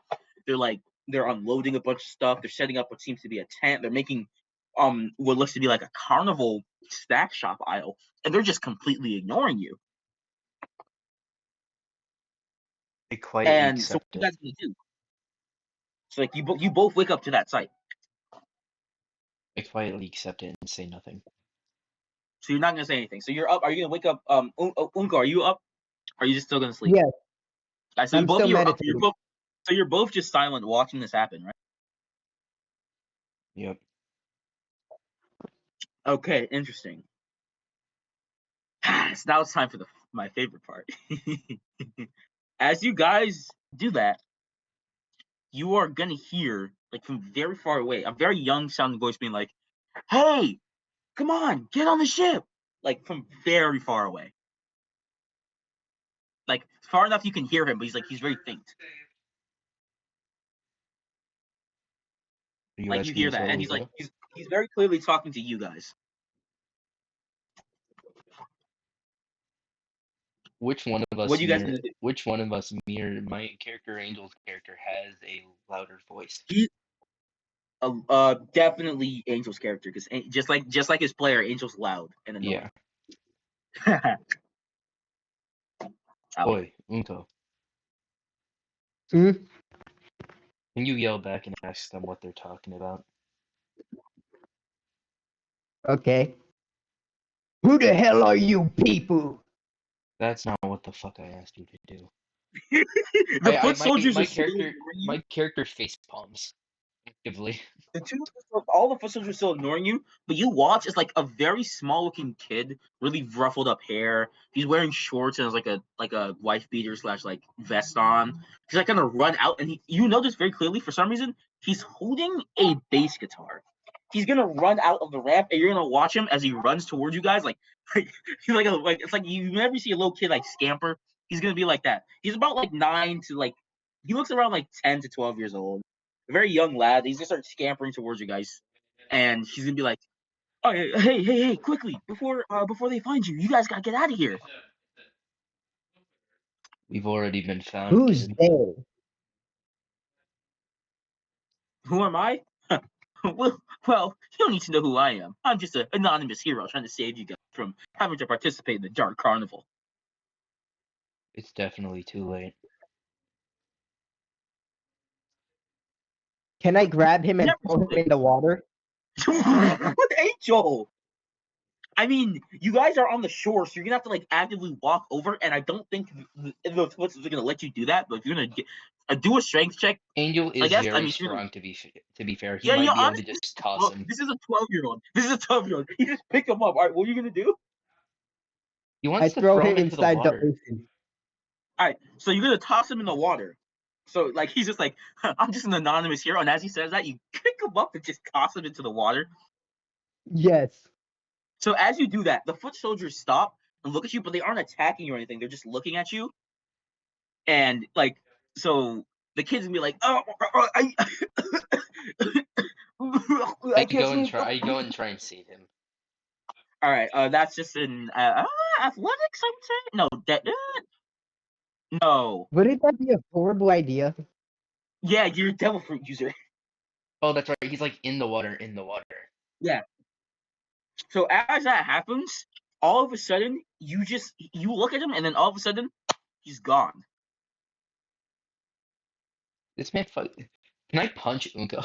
They're unloading a bunch of stuff. They're setting up what seems to be a tent. They're making what looks to be like a carnival snack shop aisle, and they're just completely ignoring you. I quietly And so what accept you it. guys gonna do? So like you both wake up to that sight. I quietly accept it and say nothing. So you're not gonna say anything. So you're up. Are you gonna wake up? Unko, are you up? Or are you just still gonna sleep? Yes, So I'm both still of you are, meditating. you're both just silent watching this happen, right? Yep. Okay, interesting. So now it's time for my favorite part. As you guys do that, you are gonna hear, like, from very far away, a very young sounding voice being like, "Hey, come on, get on the ship!" Like from very far away, like far enough you can hear him, but he's very faint. Are you Like you asking hear us that, where and we go? he's very clearly talking to you guys. Which one of What us are you guys gonna do? Which one of us, me or my character, Angel's character, has a louder voice? He, definitely Angel's character, because just like his player, Angel's loud and annoying. Yeah. Ow. Oi, Unko. Hmm? Can you yell back and ask them what they're talking about? Okay. Who the hell are you people? That's not what the fuck I asked you to do. The foot soldiers are My still character ignoring you. my character face palms actively. All the foot soldiers are still ignoring you, but you watch as like a very small looking kid, really ruffled up hair. He's wearing shorts and has like a wife beater slash like vest on. He's like gonna run out, and you notice very clearly for some reason he's holding a bass guitar. He's gonna run out of the ramp, and you're gonna watch him as he runs towards you guys. Like he's like it's like you never see a little kid like scamper. He's gonna be like that. He's about like 9 to like he looks around like 10 to 12 years old. A very young lad. He's gonna start scampering towards you guys, and he's gonna be like, "Oh, hey, quickly before they find you, you guys gotta get out of here." We've already been found, Who's kid. they? Who am I? well, you don't need to know who I am. I'm just an anonymous hero trying to save you guys from having to participate in the Dark Carnival. It's definitely too late. Can I grab him and Never throw him too late. in the water? Angel. I mean, you guys are on the shore, so you're gonna have to like actively walk over, and I don't think the Flips is gonna let you do that. But if you're gonna do a strength check, Angel I is guess. I very mean, strong to be fair. He yeah, might be able to honestly, just toss him. this is a 12-year-old. This is a 12-year-old. You just pick him up. All right, what are you gonna do? He I wants to throw throw him him into the inside the water. ocean. All right, so you're gonna toss him in the water. So like he's just like, I'm just an anonymous hero, and as he says that, you pick him up and just toss him into the water. Yes. So as you do that, the foot soldiers stop and look at you, but they aren't attacking you or anything. They're just looking at you, and like so the kids gonna be like, oh, I, I can't swim. I go and try and save him. All right, that's just an athletics, I would say. No, no. Wouldn't that be a horrible idea? Yeah, you're a devil fruit user. Oh, that's right. He's like in the water. Yeah. So as that happens, all of a sudden you look at him, and then all of a sudden he's gone. This man fight. Can I punch Unko?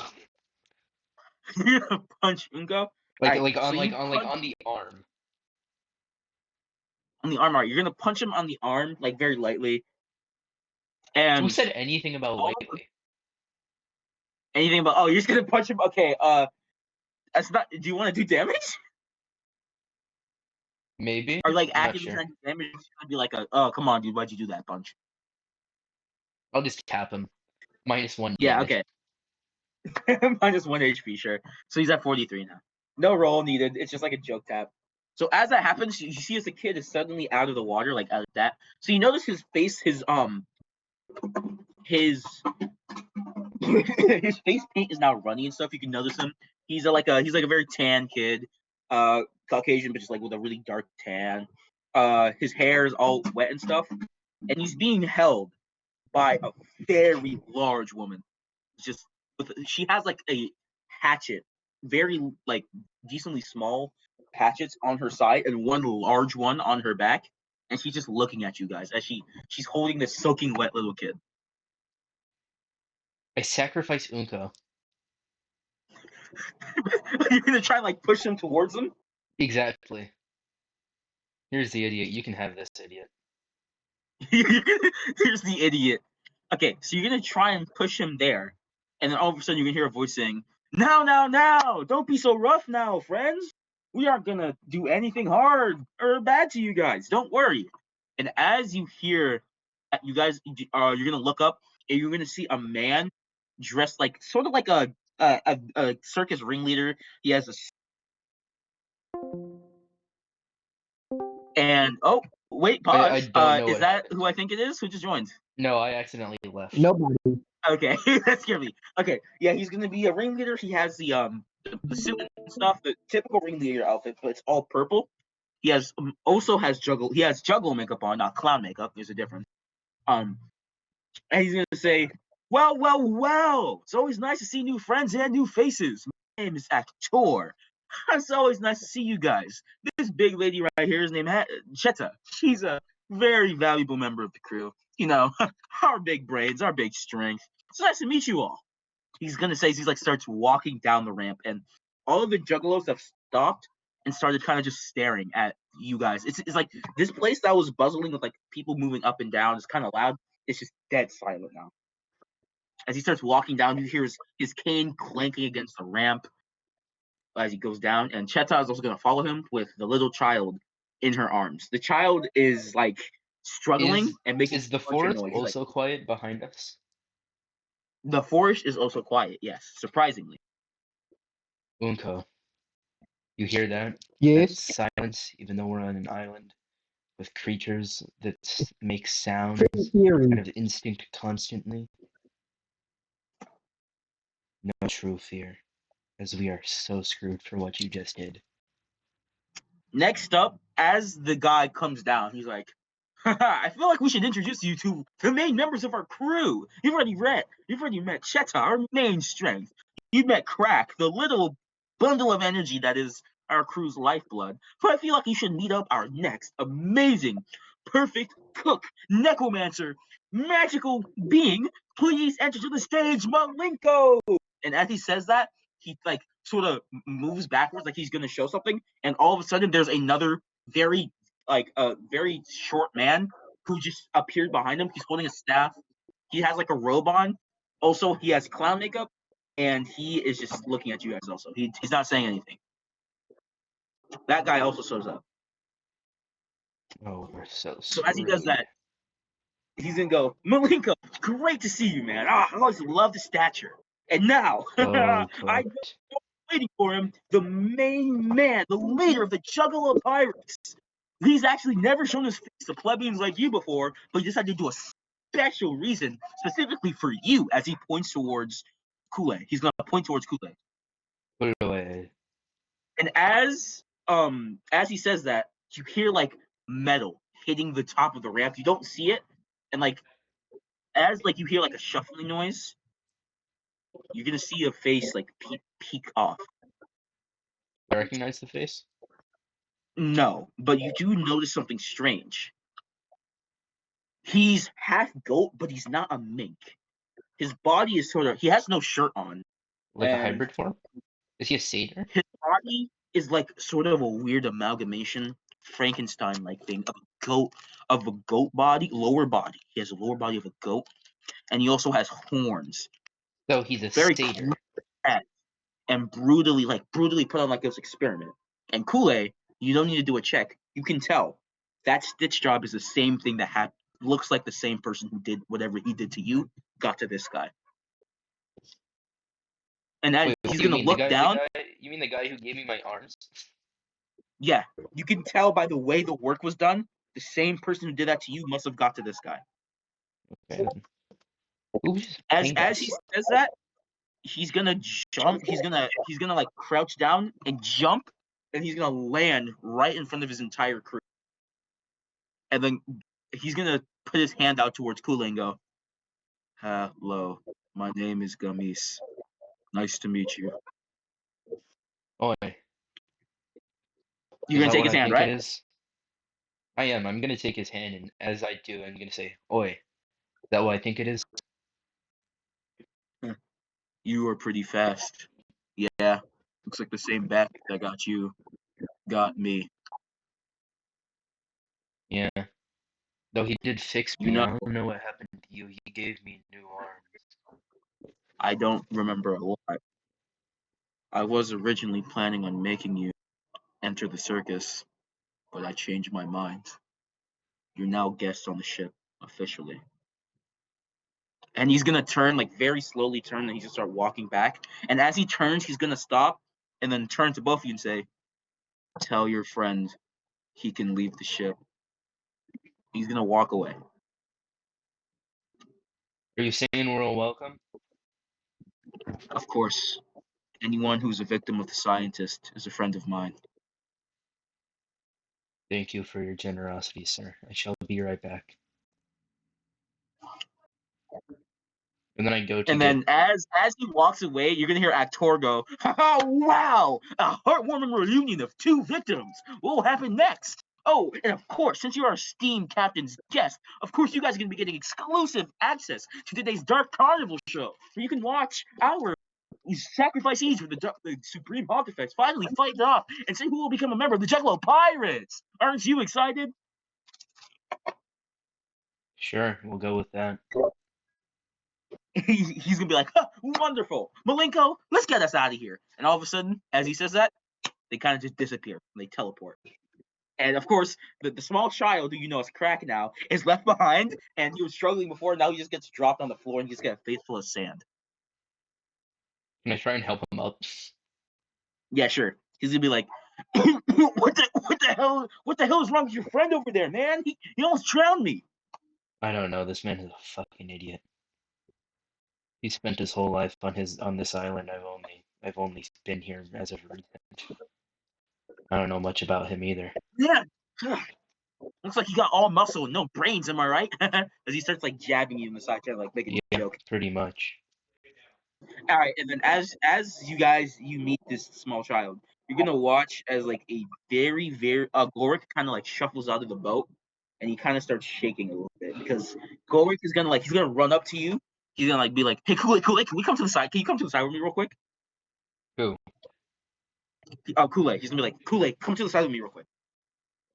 You're gonna punch Ungo. Like Alright, like so on you like on like on the arm. on the arm. Alright, you're gonna punch him on the arm, like very lightly. Who And said anything about all lightly? anything about you're just gonna punch him. Okay, that's not. Do you want to do damage? Maybe. Or like I'm not actively sure. trying to do damage? It's gonna be like oh come on, dude, why'd you do that punch? I'll just tap him. -1 Yeah, damage. okay. Minus 1 HP, sure. So he's at 43 now. No roll needed. It's just like a joke tap. So as that happens, you see as the kid is suddenly out of the water, like out of that. So you notice his face, his his face paint is now runny and stuff. You can notice him. He's like a very tan kid, Caucasian, but just like with a really dark tan. His hair is all wet and stuff, and he's being held by a very large woman. Just she has like a hatchet, very like decently small hatchets on her side, and one large one on her back, and she's just looking at you guys as she's holding this soaking wet little kid. I sacrifice Unko. You're gonna try and like push him towards him. Exactly. Here's the idiot. You can have this, idiot. Here's the idiot. Okay, so you're gonna try and push him there, and then all of a sudden you're gonna hear a voice saying, "Now, now, now! Don't be so rough now, friends. We aren't gonna do anything hard or bad to you guys. Don't worry." And as you hear, you guys, you're gonna look up, and you're gonna see a man dressed like sort of like a circus ringleader. He has a and oh wait, I pause. don't know Is what. that who I think it is? Who just joined? No, I accidentally left. Nobody. Okay, that scared me. Okay, yeah, he's gonna be a ringleader. He has the suit and stuff, the typical ringleader outfit, but it's all purple. He has also has juggle. He has juggle makeup on, not clown makeup. There's a difference. Um, and he's gonna say, "Well, well, well. It's always nice to see new friends and new faces. My name is Actor. It's always nice to see you guys. This big lady right here is named Cheta. She's a very valuable member of the crew. You know, our big brains, our big strength. It's nice to meet you all." He's gonna say he's like starts walking down the ramp, and all of the juggalos have stopped and started kind of just staring at you guys. It's like this place that was buzzing with like people moving up and down. It's kind of loud. It's just dead silent now. As he starts walking down, you hear his cane clanking against the ramp as he goes down, and Cheta is also going to follow him with the little child in her arms. The child is like struggling and making Is the a bunch of forest noise. also quiet behind us? The forest is also quiet, yes, surprisingly. Unko, you hear that? That Yes. silence, even though we're on an island with creatures that make sounds Pretty eerie. out of instinct constantly. No true fear, as we are so screwed for what you just did. Next up, as the guy comes down, he's like, I feel like we should introduce you to the main members of our crew. You've already met Cheta, our main strength. You've met Crack, the little bundle of energy that is our crew's lifeblood. But I feel like you should meet up our next amazing, perfect cook, necromancer, magical being. Please enter to the stage, Malenko. And as he says that, he like sort of moves backwards like he's gonna show something, and all of a sudden there's another very like a very short man who just appeared behind him. He's holding a staff. He has like a robe on. Also, he has clown makeup, and he is just looking at you guys. Also, he's not saying anything. That guy also shows up. Oh, we're so So as he does screwed. that, he's gonna go, Malenko, great to see you, man. Ah, I always love the stature. And now, So I cooked. waiting for him, the main man, the leader of the Juggalo Pirates. He's actually never shown his face to plebeians like you before, but he decided to do a special reason specifically for you as he points towards Kool-Aid. He's gonna point towards Kool-Aid. Put it away. And as he says that, you hear like metal hitting the top of the ramp. You don't see it, and like as like you hear like a shuffling noise, you're gonna see a face like peek off. I recognize the face. No, but you do notice something strange. He's half goat, but he's not a mink. His body is sort of, he has no shirt on, Like a and hybrid form? Is he a satyr? his body is like sort of a weird amalgamation, Frankenstein-like thing of a goat body, lower body. He has a lower body of a goat, and he also has horns, So he's a very satyr. close and brutally put on like this experiment. And Kool-Aid, you don't need to do a check. You can tell that stitch job is the same thing that looks like the same person who did whatever he did to you got to this guy. And as Wait, what he's do you gonna mean? look down, You mean the guy who gave me my arms? yeah, you can tell by the way the work was done. The same person who did that to you must have got to this guy. Okay. Who's As paying as us? he says that, he's gonna jump. He's gonna like crouch down and jump, and he's gonna land right in front of his entire crew. And then he's gonna put his hand out towards Kool-Aid and go, "Hello, my name is Gamis. Nice to meet you." Oi. You're Is gonna that take what his I hand, think it right? is? I am. I'm gonna take his hand, and as I do, I'm gonna say, Oi. Is that what I think it is? You are pretty fast. Yeah, looks like the same bat that got you got me. Yeah. Though he did fix You me. know, I don't know what happened to you. He gave me new arms. I don't remember a lot. I was originally planning on making you enter the circus, but I changed my mind. You're now guests on the ship, officially. And he's gonna turn, like very slowly turn, and he's gonna start walking back. And as he turns, he's gonna stop and then turn to both of you and say, "Tell your friend he can leave the ship." He's gonna walk away. Are you saying we're all welcome? Of course, anyone who's a victim of the scientist is a friend of mine. Thank you for your generosity, sir. I shall be right back. And then I go to And get. then as he walks away, you're gonna hear Actor go, "Oh wow! A heartwarming reunion of two victims. What will happen next? Oh, and of course, since you're our esteemed captain's guest, of course you guys are gonna be getting exclusive access to today's Dark Carnival show, where you can watch our sacrificees for the Supreme Honk Effects finally fight it off and see who will become a member of the Juggalo Pirates. Aren't you excited?" Sure, we'll go with that. He's gonna be like, huh, "Wonderful, Malenko, let's get us out of here." And all of a sudden, as he says that, they kind of just disappear. And they teleport. And of course, the small child who you know is Crack now is left behind, and he was struggling before. Now he just gets dropped on the floor and he just gets a face full of sand. Can I try and help him up? Yeah, sure. He's gonna be like, what the hell is wrong with your friend over there, man? He almost drowned me." I don't know. This man is a fucking idiot. He spent his whole life on this island. I've only been here as of recent. I don't know much about him either. Yeah. Looks like you got all muscle and no brains, am I right? As he starts like jabbing you in the side, trying to like make a Yeah, joke. pretty much. All right, and then as you meet this small child, you're gonna watch as like a very Gorik kind of like shuffles out of the boat, and he kind of starts shaking a little bit because Gorik is gonna like he's gonna run up to you. He's gonna like be like, "Hey, Kool-Aid, can we come to the side? Can you come to the side with me real quick?" Who? Oh, Kool-Aid. He's gonna be like, "Kool-Aid, come to the side with me real quick."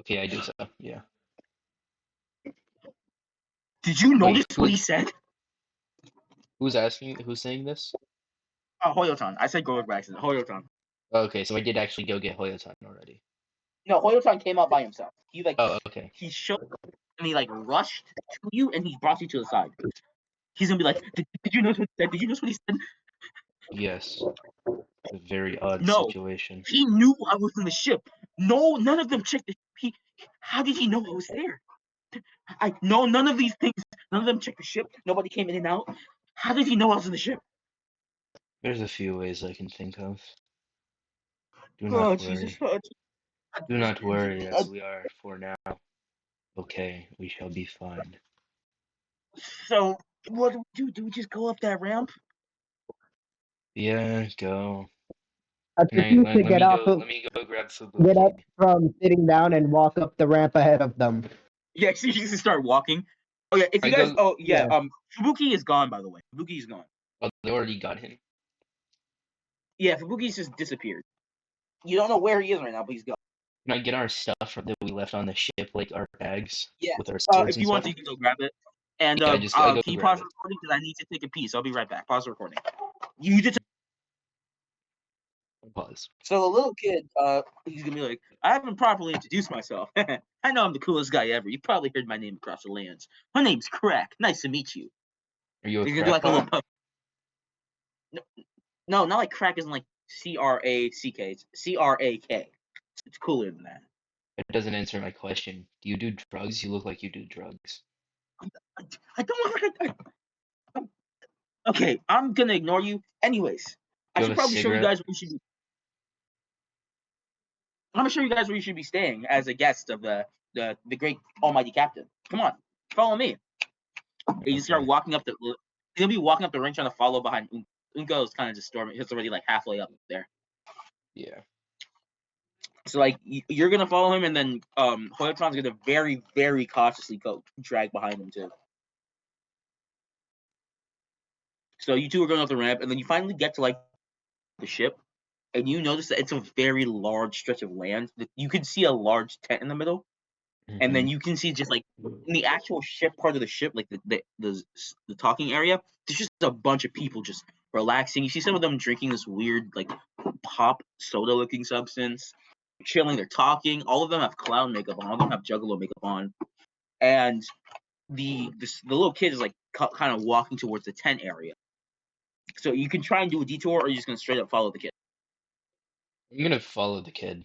Okay, I do so. Yeah. Did you notice Wait, what he said? who's asking? Who's saying this? Oh, Hoyotan. I said Gorik by accident. Hoyotan. Okay, so I did actually go get Hoyotan already. No, Hoyotan came out by himself. He like Oh, okay. he showed and he like rushed to you and he brought you to the side. He's gonna be like, did you notice what he said? Did you notice what he said? Yes. It's a very odd No, situation. he knew I was in the ship. No, none of them checked the ship. How did he know I was there? None of these things. None of them checked the ship. Nobody came in and out. How did he know I was in the ship? There's a few ways I can think of. Do Oh, not Jesus. worry. Do not worry, as we are for now. Okay, we shall be fine. So, what do we do? Do we just go up that ramp? Yeah, go. I Can I, refuse let, to let me go. Let me go grab get up Fubuki. from sitting down and walk up the ramp ahead of them. Yeah, so you just start walking. Oh yeah, if you I guys. go. Oh yeah. Yeah. Fubuki is gone, by the way. Fubuki is gone. Oh, they already got him. Yeah, Fubuki's just disappeared. You don't know where he is right now, but he's gone. Can I get our stuff that we left on the ship, like our bags Yeah. with our swords If and you want stuff? to, you can go grab it. And Yeah, I go can you grab pause it. the recording because I need to take a piece. I'll be right back. Pause the recording. You just Pause. so the little kid, he's gonna be like, "I haven't properly introduced myself. I know I'm the coolest guy ever. You probably heard my name across the lands. My name's Crack. Nice to meet you." Are you a He's gonna do like a little crack? puff. No, not like Crack isn't like Crack. It's Crak. It's cooler than that. It doesn't answer my question. Do you do drugs? You look like you do drugs. I don't look like okay, I'm gonna ignore you. Anyways, I You should have a probably show you cigarette? guys where you should be. I'm gonna show you guys where you should be staying as a guest of the great almighty captain. Come on, follow me. You just start Okay. walking up the. He's gonna be walking up the ring trying to follow behind. Unko is kind of just storming. He's already like halfway up there. Yeah. So like you're gonna follow him, and then Hoyotron's gonna very cautiously go drag behind him too. So you two are going up the ramp, and then you finally get to like the ship, and you notice that it's a very large stretch of land. You can see a large tent in the middle, and then Mhm. you can see just like in the actual ship part of the ship, like the talking area, there's just a bunch of people just relaxing. You see some of them drinking this weird like pop soda looking substance, chilling. They're talking. All of them have clown makeup on. All of them have Juggalo makeup on, and the little kid is like kind of walking towards the tent area. So you can try and do a detour, or you're just gonna straight up follow the kid. I'm gonna follow the kid.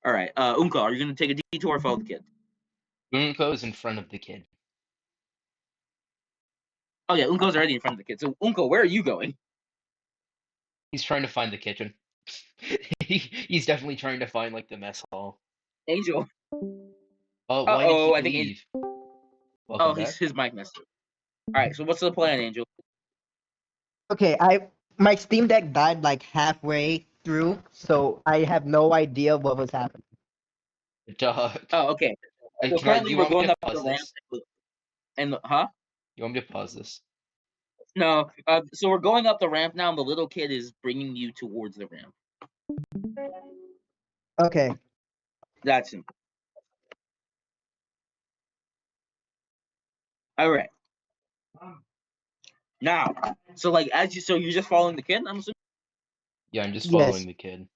All right, Unka, are you gonna take a detour or follow the kid? Unko is in front of the kid. Oh yeah, Unko's already in front of the kid. So Unko, where are you going? He's trying to find the kitchen. He's definitely trying to find like the mess hall. Angel. Oh, Uh why did he oh, I think leave? oh Welcome he's back. his mic messed up. All right, so what's the plan, Angel? Okay, my Steam Deck died like halfway through, so I have no idea what was happening. Dog. Oh, okay. So Can I? Do currently you we're want me going to up the pause ramp, this? and huh? You want me to pause this? No. So we're going up the ramp now, and the little kid is bringing you towards the ramp. Okay. That's him. All right. Now, so like so you're just following the kid, I'm assuming. Yeah, I'm just Yes. following the kid.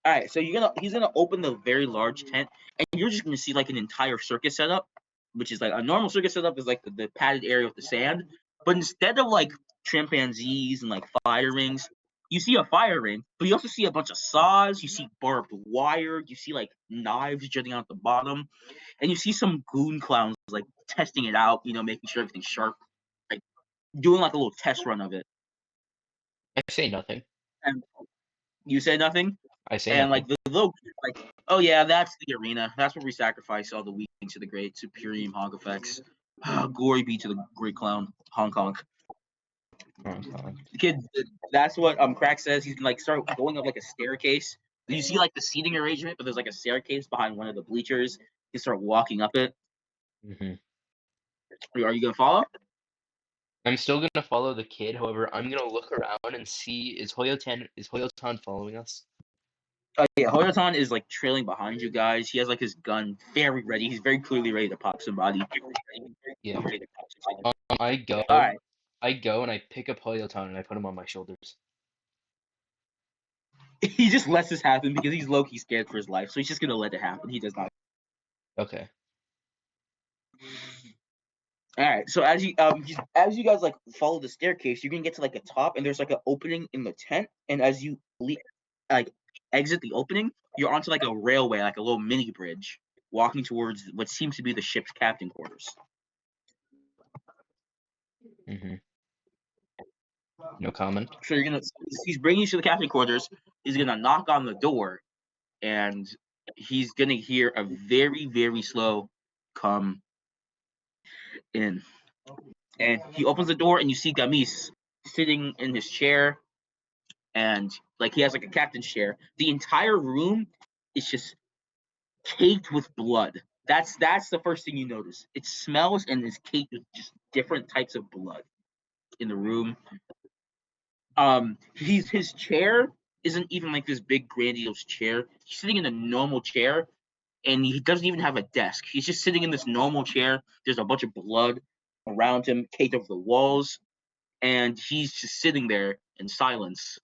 All right, so he's gonna open the very large tent, and you're just gonna see like an entire circus setup, which is like a normal circus setup is like the padded area with the sand, but instead of like chimpanzees and like fire rings, you see a fire ring, but you also see a bunch of saws, you see barbed wire, you see like knives jutting out the bottom, and you see some goon clowns like testing it out, making sure everything's sharp, like doing like a little test run of it. I say nothing. And you said nothing. I say And nothing. like the little kid, like, oh yeah, that's the arena. That's where we sacrifice all the weak to the great Superior Honk effects. Glory be to the great clown, Honk Honk. Uh-huh. The kid, that's what Crack says. He's like start going up like a staircase. You see like the seating arrangement, but there's like a staircase behind one of the bleachers. You start walking up it. Hmm. Are you gonna follow? I'm still gonna follow the kid. However, I'm gonna look around and see is Hoyotan following us? Yeah, Hoyotan is like trailing behind you guys. He has like his gun very ready. He's very clearly ready to pop somebody. Yeah. All I go. right. I go and I pick up Hoyotan and I put him on my shoulders. He just lets this happen because he's low key scared for his life, so he's just gonna let it happen. He does not. Okay. All right. So as you guys like follow the staircase, you're gonna get to like a top, and there's like an opening in the tent, and as you like exit the opening, you're onto like a railway, like a little mini bridge, walking towards what seems to be the ship's captain quarters. Hmm. No comment. So he's bringing you to the captain quarters. He's gonna knock on the door, and he's gonna hear a very very slow come in. And he opens the door, and you see Gamis sitting in his chair, and like he has like a captain's chair. The entire room is just caked with blood. That's the first thing you notice. It smells and is caked with just different types of blood in the room. His chair isn't even like this big grandiose chair. He's sitting in a normal chair, and he doesn't even have a desk. He's just sitting in this normal chair. There's a bunch of blood around him, caked over the walls, and he's just sitting there in silence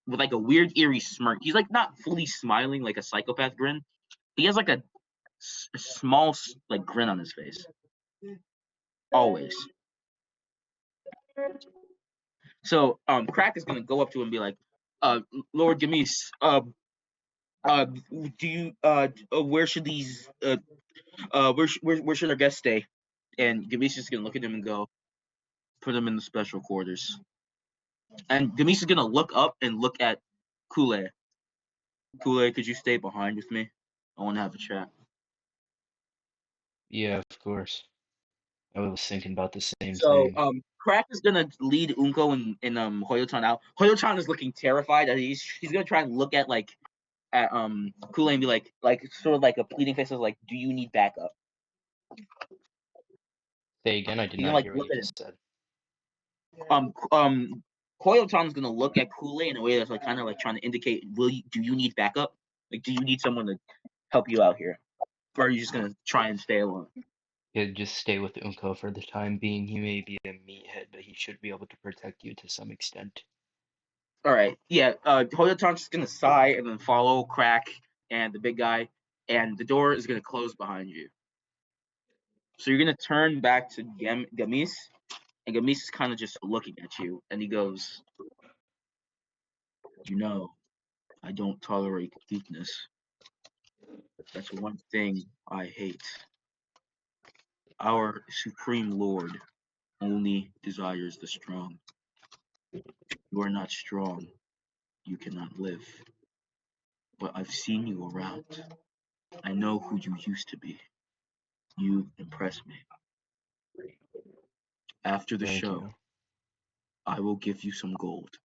with like a weird eerie smirk. He's like not fully smiling like a psychopath grin. He has like a small like grin on his face. Always. So Crack is gonna go up to him and be like, Lord Gamis, do you where should these where should our guests stay? And Gamis is gonna look at him and go, put them in the special quarters. And Gamis is gonna look up and look at Kool-Aid. Kool-Aid, could you stay behind with me? I want to have a chat. Yeah, of course. I was thinking about the same So thing. Crack is gonna lead Unko and Hoyotan out. Hoyotan is looking terrified. And he's gonna try and look at Kool-Aid and be like sort of like a pleading face of like, do you need backup? Say again, I did He's gonna not like hear what look you at him. just said. Hoyotan's gonna look at Kool-Aid in a way that's like kind of like trying to indicate, do you need backup? Like, do you need someone to help you out here? Or are you just gonna try and stay alone? Yeah, just stay with Unko for the time being. He may be a meathead, but he should be able to protect you to some extent. All right. Yeah. Hoyotan's just gonna sigh and then follow Crack and the big guy, and the door is gonna close behind you. So you're gonna turn back to Gamis, and Gamis is kind of just looking at you, and he goes, "You know, I don't tolerate weakness. That's one thing I hate. Our Supreme Lord only desires the strong. You are not strong. You cannot live. But I've seen you around. I know who you used to be. You impress me. After the Thank show, you. I will give you some gold.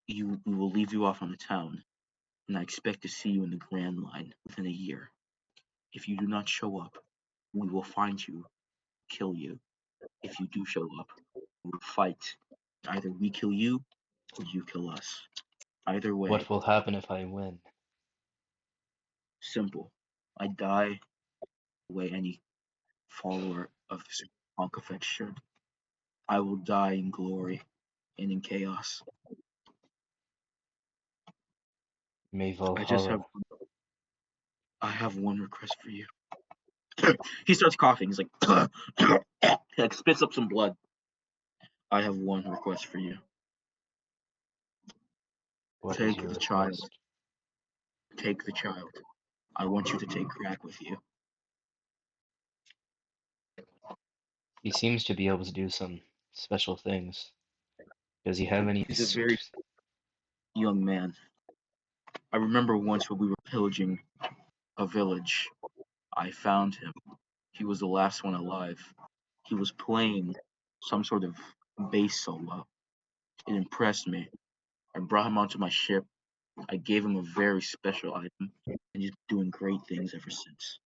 We will leave you off on the town, and I expect to see you in the Grand Line within a year. If you do not show up, we will find you, kill you. If you do show up, we will fight. Either we kill you, or you kill us. Either way, What will happen if I win? simple. I die the way any follower of the Honk effect should. I will die in glory and in chaos. May I Valhalla. have one request for you. He starts coughing. He's like, he like spits up some blood. I have one request for you. What is Take your the child. request? Take the child. I want you to take Crack with you. He seems to be able to do some special things. Does he have any He's a very young man. I remember once when we were pillaging a village, I found him. He was the last one alive. He was playing some sort of bass solo. It impressed me. I brought him onto my ship. I gave him a very special item, and he's been doing great things ever since.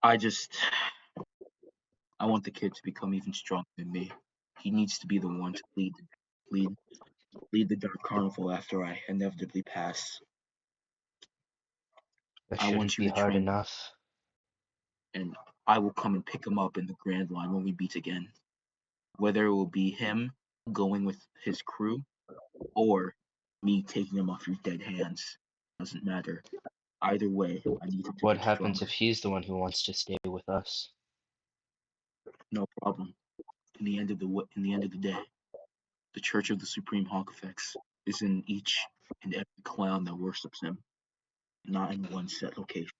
I just, I want the kid to become even stronger than me. He needs to be the one to lead, lead the Dark Carnival after I inevitably pass. That I shouldn't want you be to hard train, enough. and I will come and pick him up in the Grand Line when we meet again. Whether it will be him going with his crew or me taking him off your dead hands, doesn't matter. Either way, I need him to What get happens stronger. if he's the one who wants to stay with us? No problem. In the end of the day, the Church of the Supreme Honkifax is in each and every clown that worships him, not in one set location,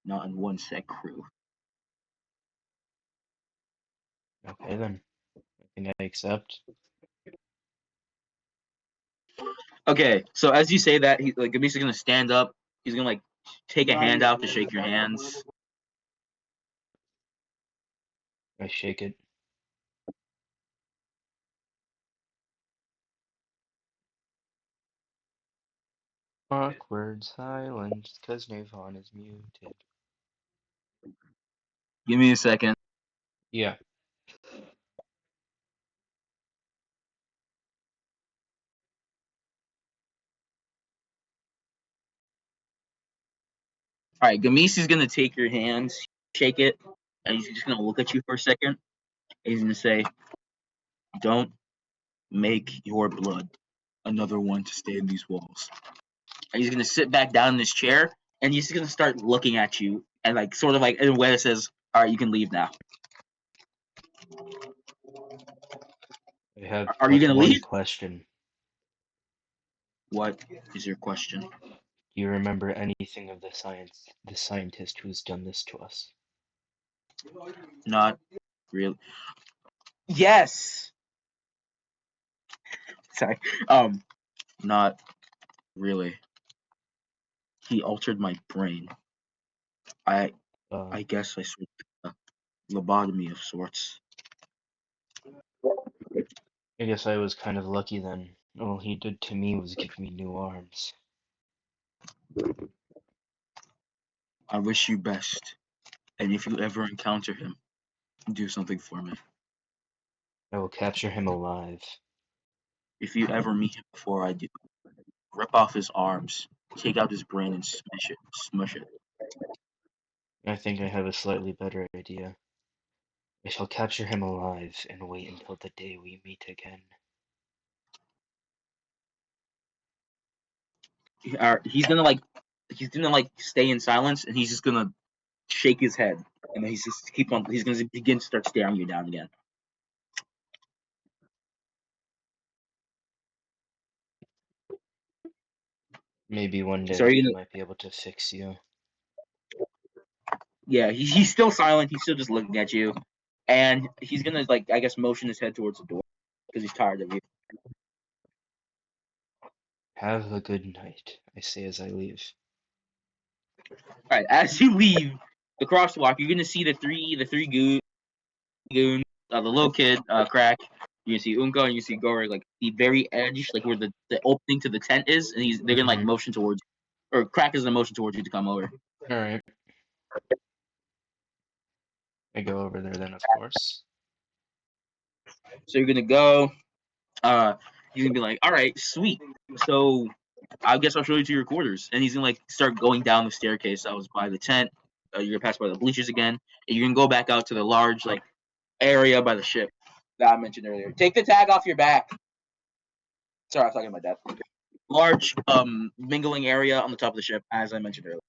not in one set crew. Okay then. I think I accept. Okay, so as you say that, Gamisha's gonna stand up. He's gonna like take a hand out to shake your hands. I shake it. Awkward silence, cause Navon is muted. Give me a second. Yeah. All right, Gamis is gonna take your hands, shake it, and he's just gonna look at you for a second. And he's gonna say, "Don't make your blood another one to stay in these walls." And he's gonna sit back down in his chair, and he's gonna start looking at you, and like sort of like in a way that says, "All right, you can leave now." I have Are you like gonna one leave? question. What is your question? Do you remember anything of the scientist who's done this to us? Not really. Yes. Sorry. Not really. He altered my brain. I Uh, I guess I sort of lobotomy of sorts. I guess I was kind of lucky then. All he did to me was give me new arms. I wish you best. And if you ever encounter him, do something for me. I will capture him alive. If you ever meet him before I do, rip off his arms, take out his brain, and smush it. I think I have a slightly better idea. I shall capture him alive and wait until the day we meet again. He's gonna stay in silence, and he's just gonna shake his head, and then he's just keep on. He's gonna begin to start staring you down again. Maybe one So are day you he gonna? might be able to fix you. Yeah, he's still silent. He's still just looking at you, and he's gonna I guess motion his head towards the door because he's tired of you. Have a good night, I say as I leave. All right, as you leave the crosswalk, you're gonna see the three goons, the little kid, Crack. You can see Unko and you see Gory, like the very edge, like where the opening to the tent is, and they're gonna like motion towards you, or Crack is gonna motion towards you to come over. Alright. I go over there then, of course. So you're gonna go. He's gonna be like, "All right, sweet. So I guess I'll show you to your quarters." And he's gonna like start going down the staircase that was by the tent. You're gonna pass by the bleachers again, and you're gonna go back out to the large like area by the ship that I mentioned earlier. Take the tag off your back. Sorry, I was talking about that. Large mingling area on the top of the ship, as I mentioned earlier.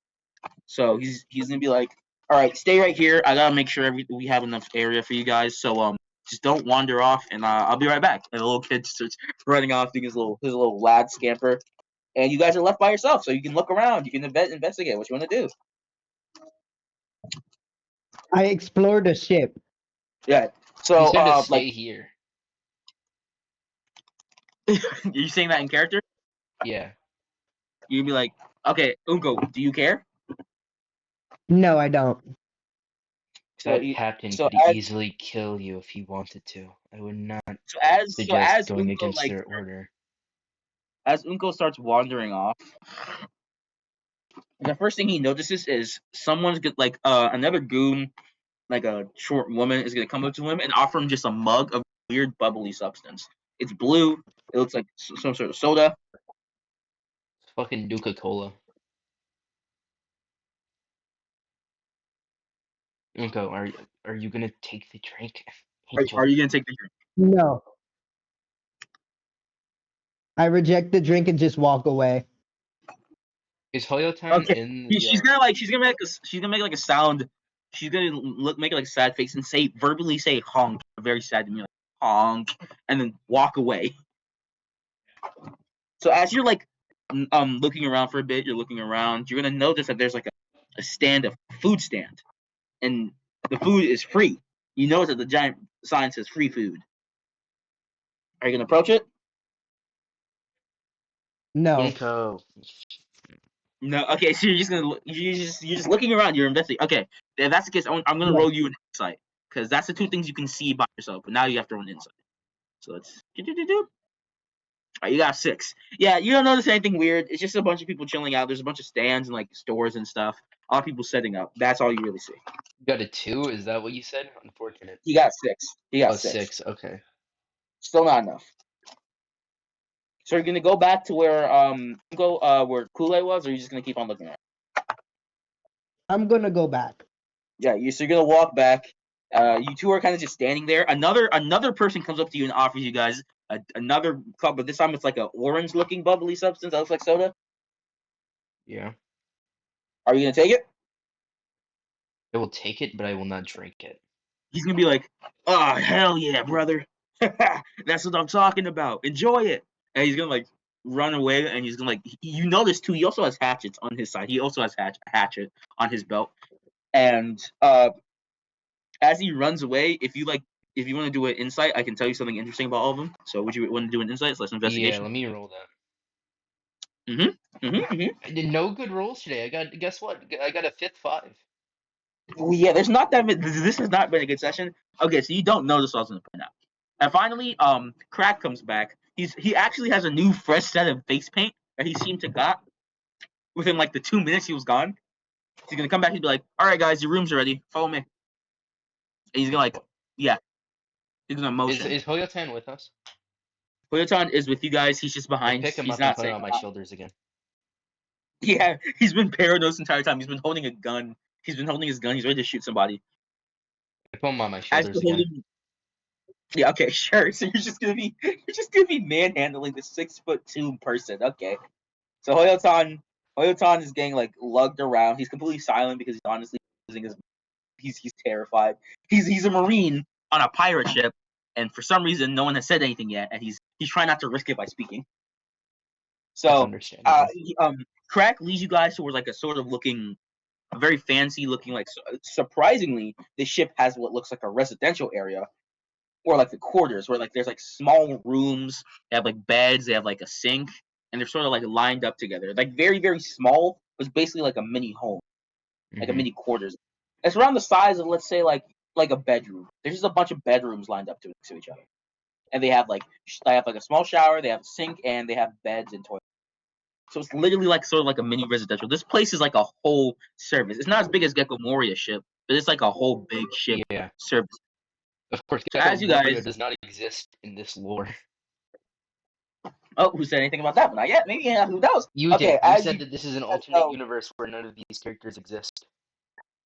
So he's gonna be like, "All right, stay right here. I gotta make sure we have enough area for you guys. So just don't wander off, and I'll be right back." And the little kid starts running off, doing his little lad scamper, and you guys are left by yourself. So you can look around, you can investigate what you want to do. I explore the ship. Yeah. He So said to stay here. are you saying that in character? Yeah. You'd be like, "Okay, Unko, do you care?" No, I don't. So That you, captain so could as easily kill you if he wanted to. I would not so suggest as going Unko against their order. as Unko starts wandering off, the first thing he notices is someone's another goon, like a short woman, is gonna come up to him and offer him just a mug of weird bubbly substance. It's blue. It looks like some sort of soda. It's fucking Nuka-Cola. Unko, are you gonna take the drink? Are Angel. you gonna take the drink? No. I reject the drink and just walk away. Is Hoyotan Okay. in the She's gonna make like a sound. She's gonna make like a sad face and verbally say honk, very sad to me, like honk, and then walk away. So as you're looking around for a bit, you're looking around. You're gonna notice that there's like a food stand, and the food is free. You notice that the giant sign says free food. Are you gonna approach it? No. Unko. No. Okay. So you're just looking around. You're investigating. Okay. If that's the case, I'm gonna Yeah. roll you an insight because that's the two things you can see by yourself. But now you have to roll an insight. So let's do. Alright, you got 6. Yeah, you don't notice anything weird. It's just a bunch of people chilling out. There's a bunch of stands and like stores and stuff. A lot of people setting up. That's all you really see. You got a 2? Is that what you said? Unfortunate. You got 6. You got Oh, 6. 6. Okay. Still not enough. So you're gonna go back to where where Kool-Aid was, or you're just gonna keep on looking at it? I'm gonna go back. Yeah, so you're gonna walk back. You two are kind of just standing there. Another person comes up to you and offers you guys another cup, but this time it's like an orange-looking bubbly substance that looks like soda. Yeah. Are you gonna take it? I will take it, but I will not drink it. He's gonna be like, "Oh hell yeah, brother! That's what I'm talking about. Enjoy it." And he's gonna like run away, and he's gonna you notice too. He also has hatchets on his side. He also has a hatchet on his belt. And as he runs away, if you want to do an insight, I can tell you something interesting about all of them. So would you want to do an insight / Yeah, investigation? let me roll that. Mm-hmm. I did no good rolls today. Guess what? I got a 5th 5. Well, yeah, there's not that many. This has not been a good session. Okay, so you don't notice what I was gonna point out. And finally, Crack comes back. He actually has a new fresh set of face paint that he seemed to got within like the 2 minutes he was gone. He's gonna come back and be like, "All right, guys, your rooms are ready. Follow me." And he's gonna yeah. He's gonna motion. Is Hoyotan with us? Hoyotan is with you guys. He's just I behind. pick him He's up and not put him saying on my a lot. shoulders again. Yeah, he's been paranoid this entire time. He's been holding a gun. He's been holding his gun. He's ready to shoot somebody. I put him on my As shoulders you're again. holding, yeah, okay, sure. So you're just gonna be manhandling the 6'2" person. Okay. So Hoyotan is getting like lugged around. He's completely silent because he's honestly losing his. He's terrified. He's a marine on a pirate ship, and for some reason, no one has said anything yet, and he's trying not to risk it by speaking. That's So, understandable. Crack leads you guys towards like a sort of looking, a very fancy looking, like surprisingly, this ship has what looks like a residential area, or like the quarters, where like there's like small rooms. They have like beds. They have like a sink, and they're sort of like lined up together, like very very small. It's basically like a mini home, like a mini quarters. It's around the size of, let's say, like a bedroom. There's just a bunch of bedrooms lined up to each other, and they have like a small shower. They have a sink, and they have beds and toilets. So it's literally like sort of like a mini residential. This place is like a whole service. It's not as big as Gecko Moria ship, but it's like a whole big ship Yeah. service. Of course, So Gecko as you Moria guys, does not exist in this lore. oh, who said anything about that? But not yet. Maybe, yeah, who knows? You Okay, did. You as said you that this is an guys alternate know, universe where none of these characters exist.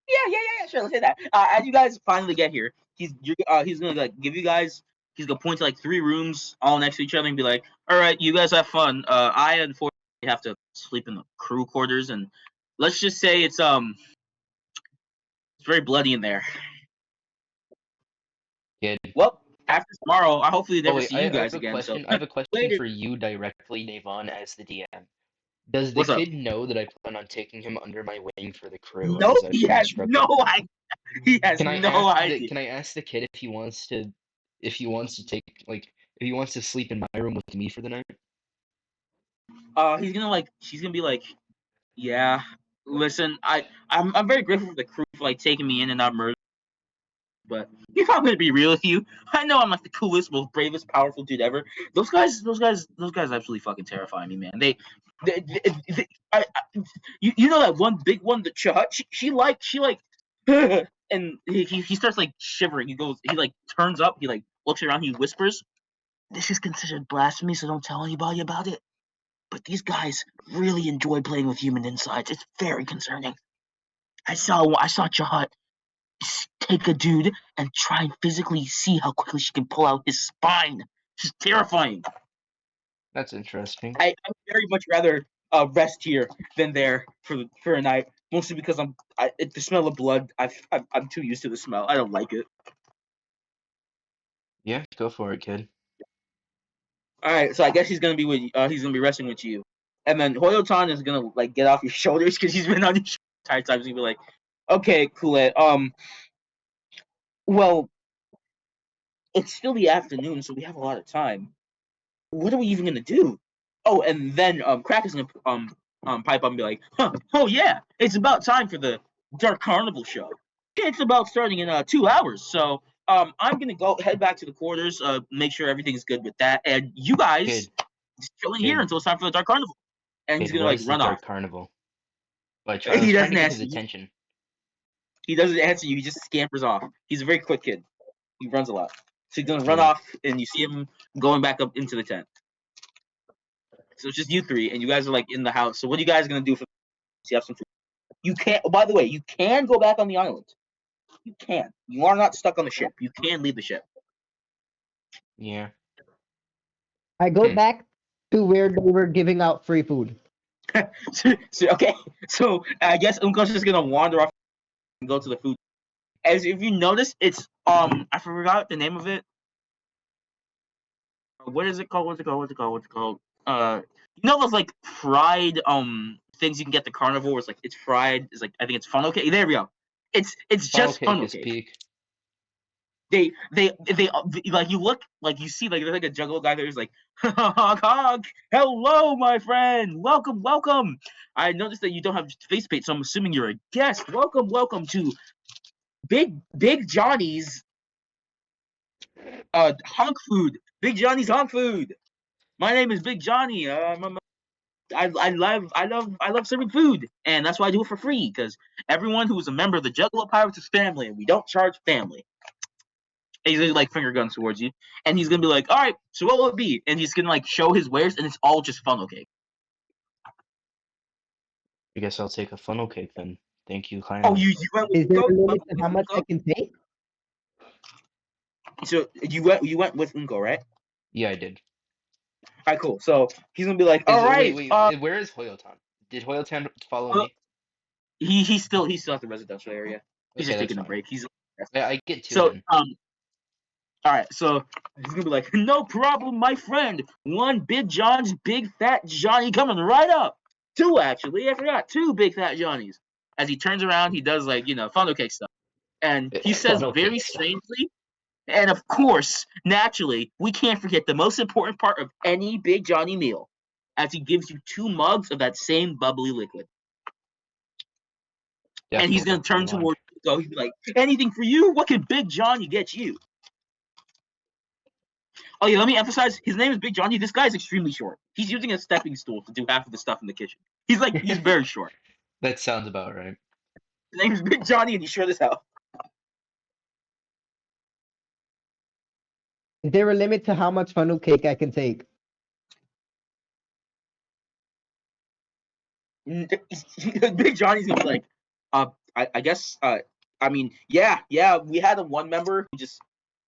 yeah, sure, let's say that. As you guys finally get here, he's gonna like give you guys. He's gonna point to like 3 rooms all next to each other and be like, "All right, you guys have fun. I unfortunately have to sleep in the crew quarters, and let's just say it's very bloody in there. Kid. Well, after tomorrow, I hopefully Oh never wait, see I you have guys a again. So question. I have a question later. for you directly, Navon, as the DM. Does the What's up? kid know that I plan on taking him under my wing for the crew No, as a he has no conscripted? idea. He has no idea. Can I ask the kid if he wants to take if he wants to sleep in my room with me for the night? She's gonna be like, yeah. Listen, I'm very grateful for the crew for like taking me in and not murder. But if I'm gonna be real with you, I know I'm like the coolest, most bravest, powerful dude ever. Those guys absolutely fucking terrify me, man. You know that one big one, the Chut. She like, and he starts like shivering. He like turns up. He like looks around. He whispers, "This is considered blasphemy, so don't tell anybody about it. But these guys really enjoy playing with human insides. It's very concerning. I saw Chahat take a dude and try and physically see how quickly she can pull out his spine. She's terrifying. That's interesting. I very much rather rest here than there for a night. Mostly because the smell of blood. I'm too used to the smell. I don't like it. Yeah, go for it, kid. All right, so I guess he's gonna be resting with you, and then Hoyotan is gonna like get off your shoulders because he's been on your shoulders the entire time. He's gonna be like, okay, Kool-Aid. Well, it's still the afternoon, so we have a lot of time. What are we even gonna do? Oh, and then Crack is gonna pipe up and be like, huh, oh yeah, it's about time for the Dark Carnival show. It's about starting in 2 hours, so I'm gonna go head back to the quarters, make sure everything's good with that, and you guys Kid, just chilling kid, here until it's time for the Dark Carnival. And he's kid, gonna what like is the run Dark off. Carnival? I He was trying doesn't to get his answer you. attention. He doesn't answer you. He just scampers off. He's a very quick kid. He runs a lot. So he's gonna run Kid. off, and you see him going back up into the tent. So it's just you 3, and you guys are like in the house. So what are you guys gonna do for? You have some food. You can't. Oh, by the way, you can go back on the island. You can. You are not stuck on the ship. You can leave the ship. Yeah. I go back to where they were giving out free food. Okay. So I guess Unko's just gonna wander off and go to the food. As if you notice, it's I forgot the name of it. What is it called? What's it called? You know those like fried things you can get at the carnival? It's like it's fried. It's like I think it's funnel cake. There we go. It's just funnel cake. Peak. They like you look like you see like there's like a juggalo guy there's like honk honk, hello my friend, welcome. I noticed that you don't have face paint, so I'm assuming you're a guest. Welcome to Big Johnny's honk food. Big Johnny's honk food. My name is Big Johnny. I love serving food, and that's why I do it for free. Because everyone who is a member of the Juggalo Pirates is family, and we don't charge family. And he's gonna like finger guns towards you, and he's gonna be like, "All right, so what will it be?" And he's gonna like show his wares, and it's all just funnel cake. I guess I'll take a funnel cake then. Thank you Oh, kindly. you went with Is there Unko? a You went limit to with how much I Unko? can take? So you went with Unko, right? Yeah, I did. All right, cool. So he's gonna be like, Is "All right, wait, where is Hoyotan? Did Hoyotan follow me? he's still at the residential area. He's Okay, just that's taking a fine. break. He's I get two so then. All right, so he's gonna be like, "No problem, my friend. One Big John's Big Fat Johnny coming right up. Two actually, I forgot. Two Big Fat Johnnies." As he turns around, he does like funnel cake stuff, and he says Funnel very cake stuff. strangely, and of course, naturally, we can't forget the most important part of any Big Johnny meal, as he gives you 2 mugs of that same bubbly liquid. And he's Definitely gonna turn one. towards you. So he'd be like, "Anything for you? What can Big Johnny get you?" Oh yeah, let me emphasize. His name is Big Johnny. This guy is extremely short. He's using a stepping stool to do half of the stuff in the kitchen. He's very short. That sounds about right. His name is Big Johnny, and he's short as hell. Is there a limit to how much funnel cake I can take? Big Johnny's gonna be like, I guess, I mean, yeah, we had one member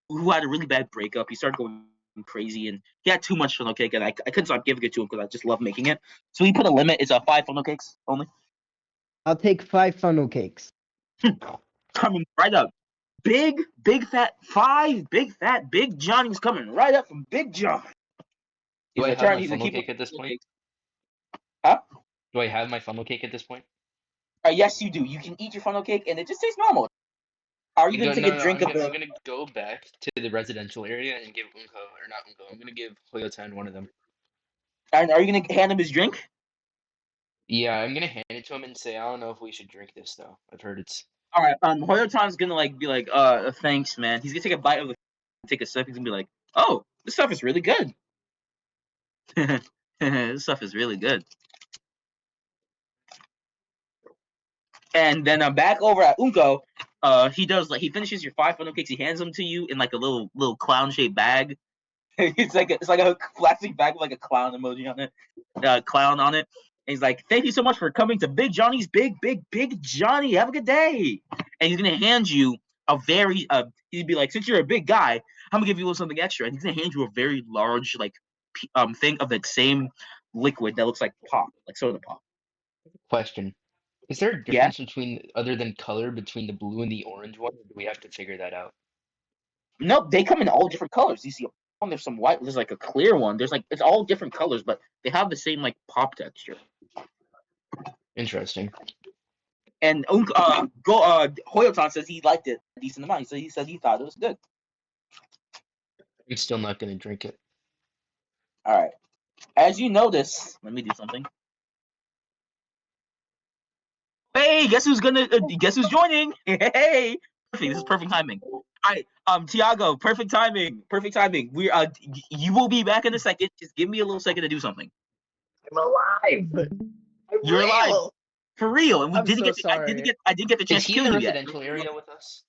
who had a really bad breakup. He started going crazy, and he had too much funnel cake, and I couldn't stop giving it to him because I just love making it. So he put a limit. It's 5 funnel cakes only. I'll take 5 funnel cakes. Coming right up. Big fat Big Johnny's coming right up from Big John. Do He's I gonna have turn. my He's gonna funnel keep cake at this point? Huh? Do I have my funnel cake at this point? Yes, you do. You can eat your funnel cake, and it just tastes normal. Are you gonna take a No, drink of I'm the? gonna go back to the residential area and give Unko, or not Unko, I'm gonna give Hoyotan one of them. And are you gonna hand him his drink? Yeah, I'm gonna hand it to him and say, I don't know if we should drink this though. I've heard it's All right. Hoyotan's gonna be like, thanks, man. He's gonna take a bite of the, take a sip. He's gonna be like, oh, this stuff is really good. This stuff is really good. And then I'm back over at Unko. He finishes your 5 funnel cakes. He hands them to you in like a little clown shaped bag. It's like a plastic bag with like a clown emoji on it, clown on it. And he's like, "Thank you so much for coming to Big Johnny's Big Johnny. Have a good day." And he's gonna hand you a very he'd be like, "Since you're a big guy, I'm gonna give you a little something extra." And he's gonna hand you a very large thing of that same liquid that looks like pop, like soda pop. question. Is there a Yeah. difference between, other than color, between the blue and the orange one, or do we have to figure that out? Nope, they come in all different colors. You see, there's some white. There's like a clear one. There's like it's all different colors, but they have the same like pop texture. Interesting. And Hoyotan says he liked it a decent amount. He said he thought it was good. I'm still not gonna drink it. All right. As you notice, let me do something. Hey, guess who's joining? Hey, perfect. This is perfect timing. All right, Tiago, perfect timing. Perfect timing. We you will be back in a second. Just give me a little second to do something. I'm alive. I'm You're alive real. for real, and we I'm didn't so get. I sorry. didn't get the Is chance to he in kill the you yet. residential area with us?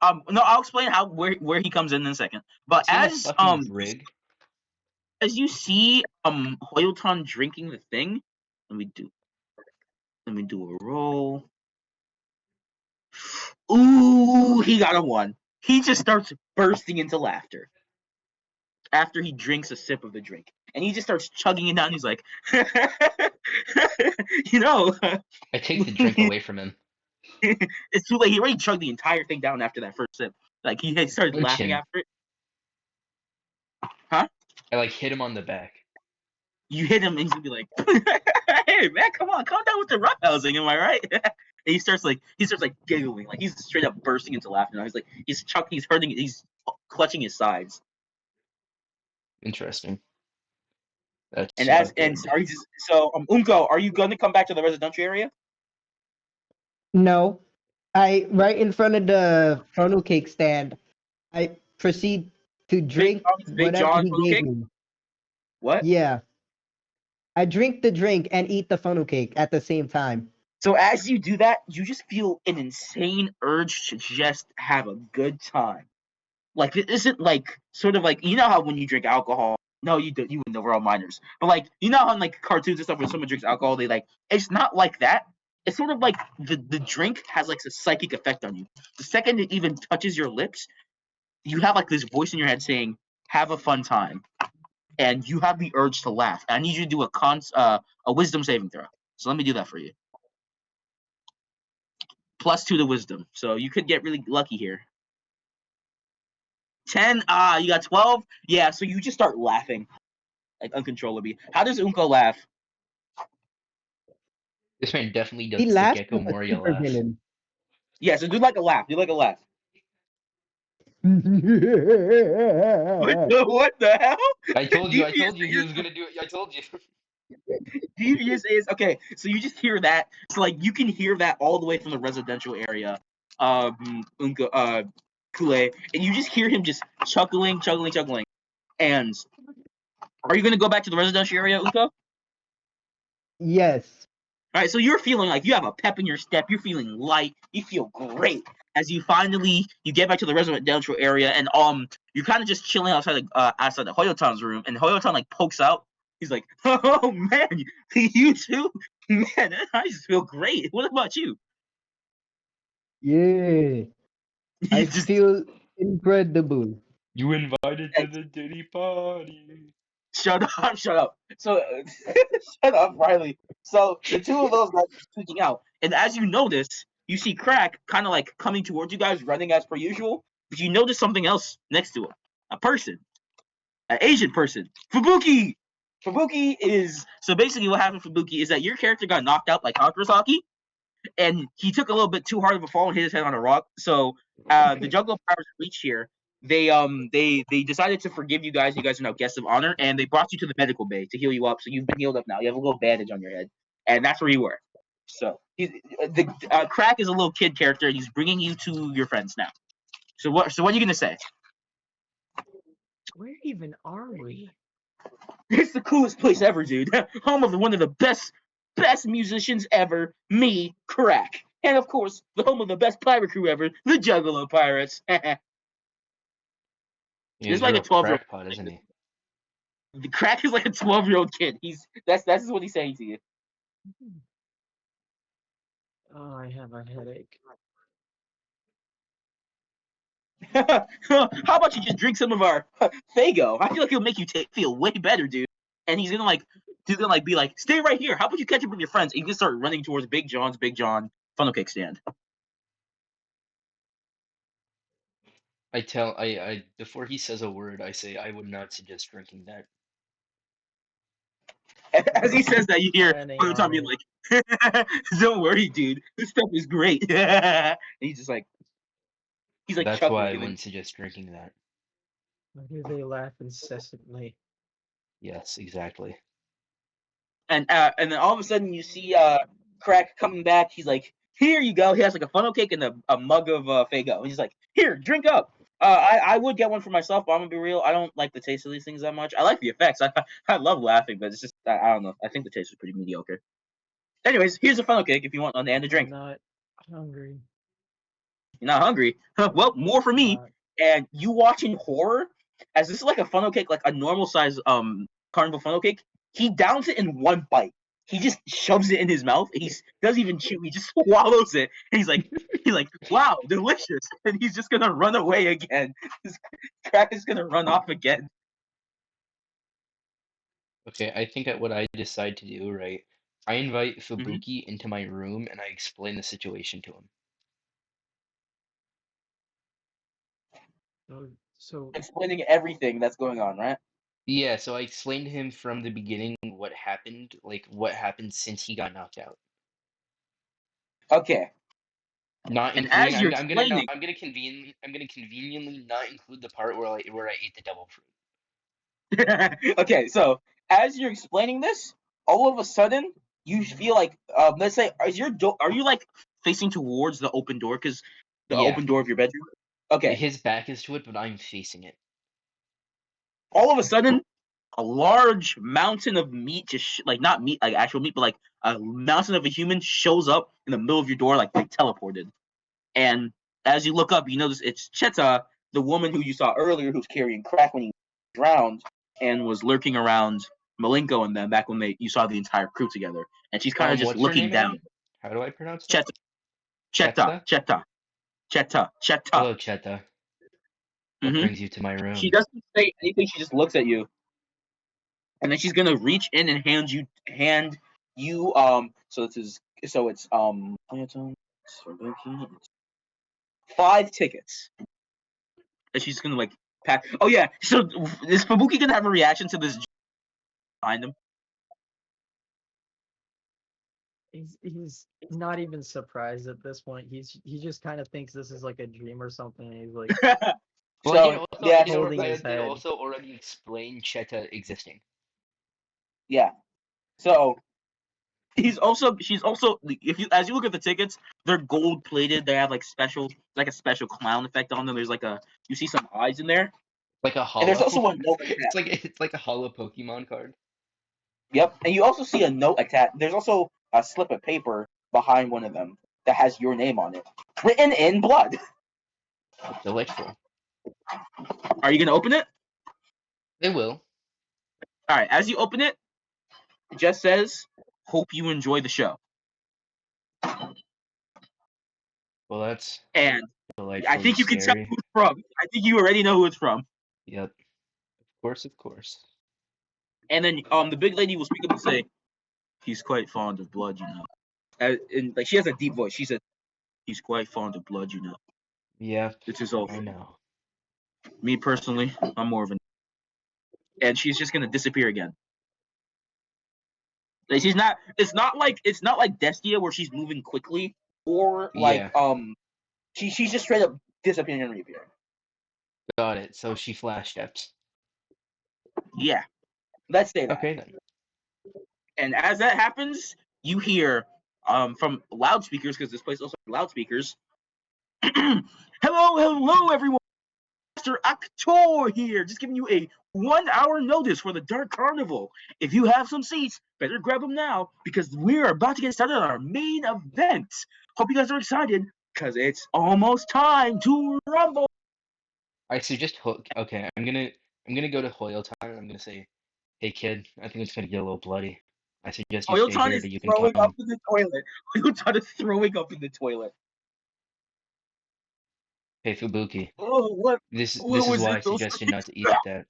No, I'll explain where he comes in a second. But Is he in a fucking brig? as you see Hoyotan drinking the thing, let me do a roll. Ooh, he got a 1. He just starts bursting into laughter after he drinks a sip of the drink, and he just starts chugging it down. He's like, you know, I take the drink away from him. it's too late. He already chugged the entire thing down after that first sip. Like he had started Punch laughing him. after it. Huh? I like hit him on the back. You hit him, and he's gonna be like, "Hey man, come on, calm down with the roughhousing, am I right?" And he starts giggling, like he's straight up bursting into laughter. Now he's hurting, he's clutching his sides. Interesting. That's And not good. Unko, are you gonna come back to the residential area? No. I right in front of the funnel cake stand. I proceed to drink Big whatever John he funnel gave cake? me. What? Yeah. I drink the drink and eat the funnel cake at the same time. So as you do that, you just feel an insane urge to just have a good time. Like it isn't like sort of like, you know how when you drink alcohol, no, you do, you wouldn't know, we're all minors, but like, you know how in like cartoons and stuff when someone drinks alcohol, they like, it's not like that. It's sort of like the drink has like a psychic effect on you. The second it even touches your lips, you have like this voice in your head saying, "Have a fun time," and you have the urge to laugh. I need you to do a wisdom saving throw. So let me do that for you. +2 to wisdom, so you could get really lucky here. 10. Ah, you got 12. Yeah, so you just start laughing like uncontrollably. How does Unko laugh? This man definitely He does the laughs Gecko like a Moria super laugh. villain. Yeah, so do like a laugh. Do like a laugh. What the hell? I told you Devious he was gonna do it. I told you. Devious is okay. So you just hear that. So like you can hear that all the way from the residential area, Unko, Kule, and you just hear him just chuckling. And are you gonna go back to the residential area, Unko? Yes. All right, so you're feeling like you have a pep in your step. You're feeling light. You feel great as you finally you get back to the residential area, and you're kind of just chilling outside the Hoyotan's room, and Hoyotan like pokes out. He's like, "Oh man, you too, man. I just feel great. What about you?" Yeah. I He's just feel incredible. You invited to the Diddy party. shut up, shut up. So shut up, Riley. So the two of those guys are speaking out, and as you notice, you see Crack kind of like coming towards you guys, running as per usual. But you notice something else next to him, a person, an Asian person, Fubuki. Fubuki is so basically what happened. Fubuki is that your character got knocked out by Kakurasaki, and he took a little bit too hard of a fall and hit his head on a rock. So the Jungle Powers reached here. They decided to forgive you guys. You guys are now guests of honor, and they brought you to the medical bay to heal you up. So you've been healed up now. You have a little bandage on your head, and that's where you were. So the Crack is a little kid character. And he's bringing you to your friends now. So what are you gonna say? Where even are we? It's the coolest place ever, dude. Home of one of the best musicians ever, me, Crack. And of course, the home of the best pirate crew ever, the Juggalo Pirates. He's It's a like a real 12-year-old. crackpot, isn't he? The Crack is like a 12-year-old kid. That's what he's saying to you. Oh, I have a headache. How about you just drink some of our Fago? I feel like it'll make you feel way better, dude. And he's gonna like be like, stay right here. How about you catch up with your friends? And you can start running towards Big John funnel cake stand. I before he says a word, I say I would not suggest drinking that. As he says that, you hear Planning all the time on being it. like, "Don't worry, dude. This stuff is great." And he's just like That's why chuckling. I And then wouldn't suggest drinking that. Why do they laugh incessantly? Yes, exactly. and then all of a sudden you see Crack coming back. He's like, "Here you go." He has like a funnel cake and a mug of Fago. And he's like, "Here, drink up." I would get one for myself, but I'm gonna be real. I don't like the taste of these things that much. I like the effects. I love laughing, but it's just I don't know. I think the taste is pretty mediocre. Anyways, here's a funnel cake if you want and a I'm drink. not hungry. You're not hungry? Well, more for me. Not. And you watching horror as this is like a funnel cake, like a normal size carnival funnel cake. He downs it in one bite. He just shoves it in his mouth. He doesn't even chew. He just swallows it. And he's like, wow, delicious. And he's just gonna run away again. His Crack is gonna run off again. Okay, I think what I decide to do, right? I invite Mm-hmm. Fubuki into my room and I explain the situation to him. So Explaining everything that's going on, right? Yeah, so I explained to him from the beginning what happened, like what happened since he got knocked out. Okay. Not And including, as you're I'm gonna no, explaining, I'm gonna conveniently not include the part where I ate the devil fruit. okay, so as you're explaining this, all of a sudden you feel like let's say are you like facing towards the open door because the Yeah, open door of your bedroom? Okay. his back is to it, but I'm facing it. All of a sudden a large mountain of meat just like not meat like actual meat but like a mountain of a human shows up in the middle of your door like teleported. And as you look up, you notice it's Cheta the woman who you saw earlier, who's carrying crack when he drowned and was lurking around Malenko and them back when you saw the entire crew together, and she's kind of just What's her looking name down. again? How do I pronounce that? Cheta, Cheta, Cheta? Cheta, Cheta. Hello, Cheta. What Mhm. brings you to my room? She doesn't say anything. She just looks at you, and then she's gonna reach in and hand you. It's 5 tickets. And she's gonna like pack. Oh yeah. So is Fabuki gonna have a reaction to this behind him? He's not even surprised at this point. He just kind of thinks this is like a dream or something. And he's like Well, So yeah, holding his I did head. also already explain Cheta existing. yeah. So she's also if you as you look at the tickets, they're gold plated. They have like a special clown effect on them. There's like you see some eyes in there. Like a And hollow. there's also a note it's attached. like a hollow Pokemon card. Yep. And you also see a note attached. There's also a slip of paper behind one of them that has your name on it, written in blood. Delightful. Are you gonna open it? They will. All right. As you open it, it just says, "Hope you enjoy the show." Well, that's And delightfully I think you can tell scary. who it's from. I think you already know who it's from. Yep. Of course, of course. And then the big lady will speak up and say, "He's quite fond of blood, you know." And like she has a deep voice. She said, "He's quite fond of blood, you know." Yeah, It's his old. I know. Me personally, I'm more of an. And she's just gonna disappear again. Like, she's not. It's not like Destia where she's moving quickly, or like Yeah. she's just straight up disappearing and reappearing. Got it. So she flash steps. Yeah, let's say that. Okay then. And as that happens, you hear from loudspeakers, because this place also has loudspeakers. Hello, everyone. Master Actor here, just giving you a 1 hour notice for the Dark Carnival. If you have some seats, better grab them now because we're about to get started on our main event. Hope you guys are excited because it's almost time to rumble. I suggest hook. Okay, I'm gonna go to Hoyle time. I'm gonna say, hey kid, I think it's gonna get a little bloody. I suggest you stay Oilton here is till you can throwing up come. in the toilet. Oilton is throwing up in the toilet. Hey Fubuki, Oh, what this is was why it? I Those suggested not to eat crap. that.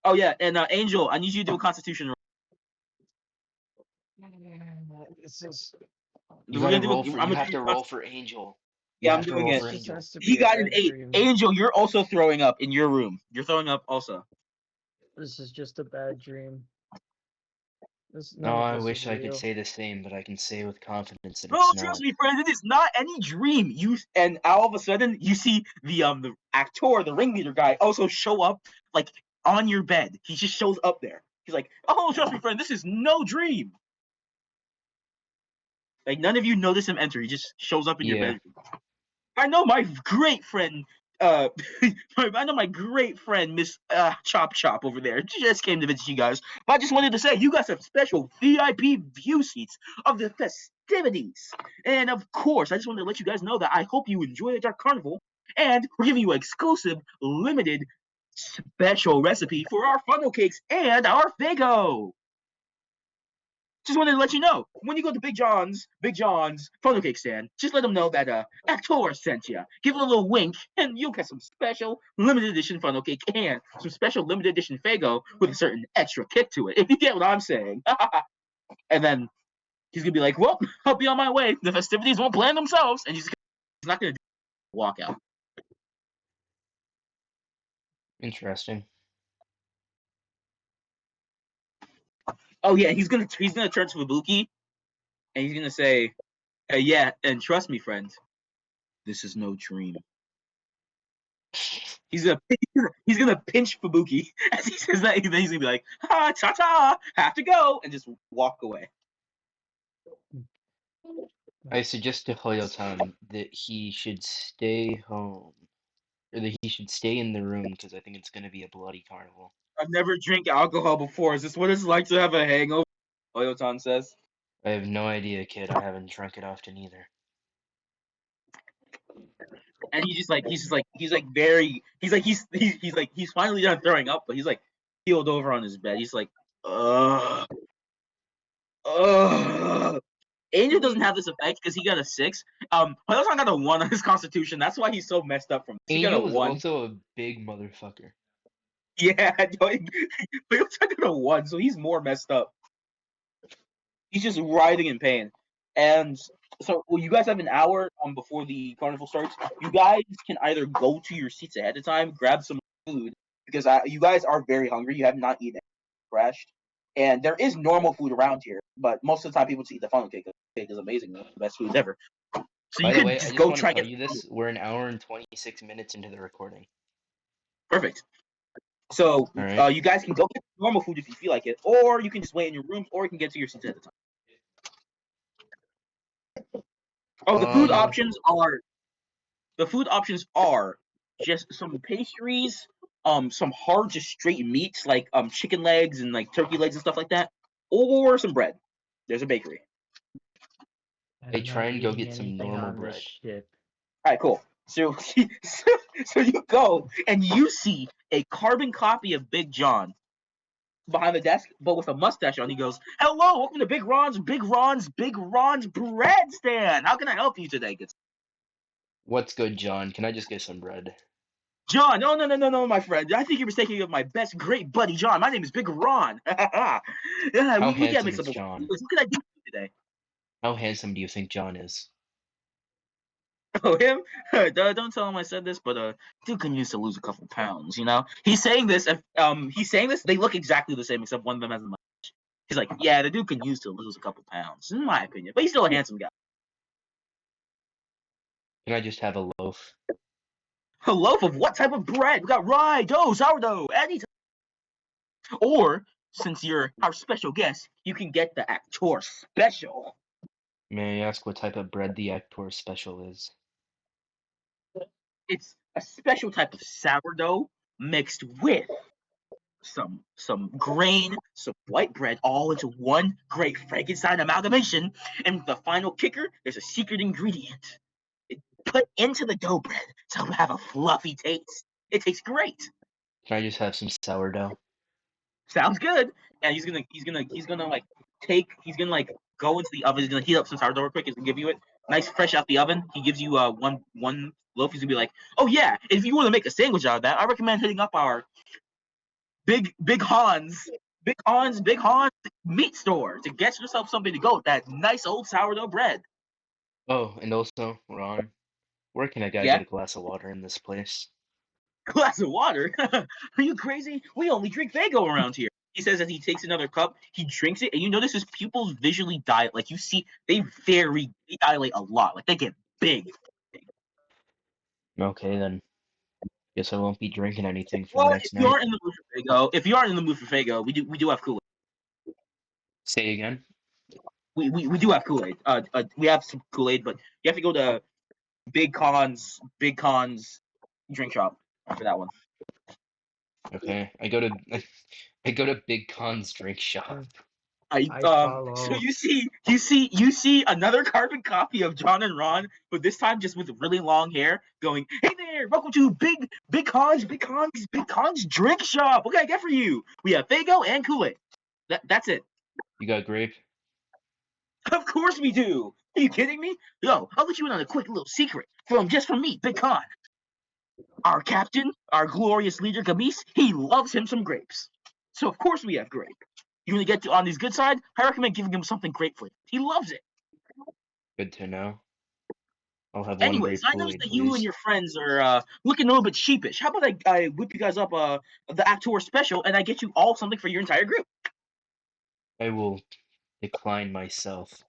Oh yeah, and Angel, I need you to do a Constitution roll. This is You We're gotta gonna do. roll for. I'm You gonna have do to a roll for Angel. You Yeah, I'm have to doing roll it. for this just Angel. has to He be a got an bad 8. dream. Angel, you're also throwing up in your room. You're throwing up also. This is just a bad dream. None Oh, of I this is wish I could real. say the same, but I can say with confidence that No, it's trust not. me, friend. It is not any dream. And all of a sudden you see the actor, the ringleader guy, also show up like on your bed. He just shows up there. He's like, "Oh, trust me, friend. This is no dream." Like none of you notice him enter. He just shows up in your Yeah. bedroom. I know my great friend. Uh, I know my great friend Miss Chop Chop over there. She just came to visit you guys. But I just wanted to say you got some special VIP view seats of the festivities. And of course, I just wanted to let you guys know that I hope you enjoy the Dark Carnival. And we're giving you an exclusive, limited, special recipe for our funnel cakes and our Fago. Just wanted to let you know when you go to Big John's funnel cake stand, just let them know that Actor sent you. Give it a little wink, and you'll get some special limited edition funnel cake and some special limited edition Fago with a certain extra kick to it. If you get what I'm saying. And then he's gonna be like, "Well, I'll be on my way. The festivities won't plan themselves," and he's not gonna walk out. Interesting. Oh yeah, he's gonna turn to Fubuki and he's gonna say, "Hey, yeah, and trust me, friend, this is no dream." He's gonna pinch Fubuki as he says that. He's gonna be like, "Ha, ta ta, have to go," and just walk away. I suggest to Hoyotan that he should stay home. Or that he should stay in the room because I think it's gonna be a bloody carnival. I've never drank alcohol before. Is this what it's like to have a hangover? Oyotan says. I have no idea, kid. I haven't drunk it often either. and he's finally done throwing up, but he's like heeled over on his bed. He's like, ugh, ugh. Angel doesn't have this effect because he got a 6. Hoyosan got a 1 on his constitution. That's why he's so messed up from this. He got a Angel is 1. also a big motherfucker. Yeah, Hoyosan got a 1, so he's more messed up. He's just writhing in pain. And so, well, you guys have an hour before the carnival starts. You guys can either go to your seats ahead of time, grab some food, because you guys are very hungry. You have not eaten, crashed, and there is normal food around here. But most of the time, people just eat the funnel cake. The cake is amazing, the best food ever. So By you the could way, I just just go want to try and tell get you this. We're an hour and 26 minutes into the recording. perfect. So All right. you guys can go get normal food if you feel like it, or you can just wait in your rooms, or you can get to your seats ahead of time. Oh, the food options are just some pastries, some hard, just straight meats like chicken legs and like turkey legs and stuff like that, or some bread. There's a bakery. Hey, I'm try not and go eating get some anything normal on this bread. ship. All right, cool. So so you go and you see a carbon copy of Big John behind the desk, but with a mustache on. He goes, "Hello, welcome to Big Ron's bread stand. How can I help you today, good What's good, John? Can I just get some bread? John?" No, my friend. I think you're mistaken of my best great buddy, John. My name is Big Ron. Yeah, How we can't handsome mix is up. John? What can I do for you today? How handsome do you think John is? Oh, him? Don't tell him I said this, but dude can use to lose a couple pounds. You know, he's saying this. He's saying this. They look exactly the same, except one of them has a mustache. He's like, yeah, the dude can use to lose a couple pounds, in my opinion. But he's still a handsome guy. Can I just have a loaf? A loaf of what type of bread? We got rye, dough, sourdough, any type. Or since you're our special guest, you can get the Actor Special. May I ask what type of bread the Actor Special is? It's a special type of sourdough mixed with some grain, some white bread, all into one great Frankenstein amalgamation. And the final kicker, there's a secret ingredient put into the dough bread to have a fluffy taste. It tastes great. Can I just have some sourdough? Sounds good. And he's gonna like go into the oven. He's gonna heat up some sourdough real quick. He's gonna give you it nice fresh out the oven. He gives you one loaf. He's gonna be like, oh yeah, if you want to make a sandwich out of that, I recommend hitting up our Big Hans meat store to get yourself something to go with that nice old sourdough bread. Oh, and also, Ron, where can I go Yeah, get a glass of water in this place? glass of water. Are you crazy? We only drink Fago around here. He says as he takes another cup, he drinks it, and you notice his pupils visually dilate. Like you see, they dilate a lot. Like they get big. Okay, then. Guess I won't be drinking anything for the Well, if next you night. aren't in the mood for Fago, we do have Kool-Aid. Say again? We do have Kool-Aid. We have some Kool-Aid, but you have to go to Big Con's drink shop for that one. Okay, I go to I go to Big Con's drink shop. I So follow. you see another carbon copy of John and Ron, but this time just with really long hair, going, "Hey there, welcome to Big Con's drink shop. What can I get for you? We have Fago and Kool-Aid. That's it. You got grape? Of course we do. Are you kidding me? Yo, I'll let you in on a quick little secret from me, Big Con. Our captain, our glorious leader, Gamis, he loves him some grapes. So of course we have grape. You want to get on his good side? I recommend giving him something grape flavored. He loves it. Good to know. I'll have one Anyways, grape I noticed Kool-Aid, that you and please. your friends are looking a little bit sheepish. How about I whip you guys up the Actor Special and I get you all something for your entire group? I will decline myself,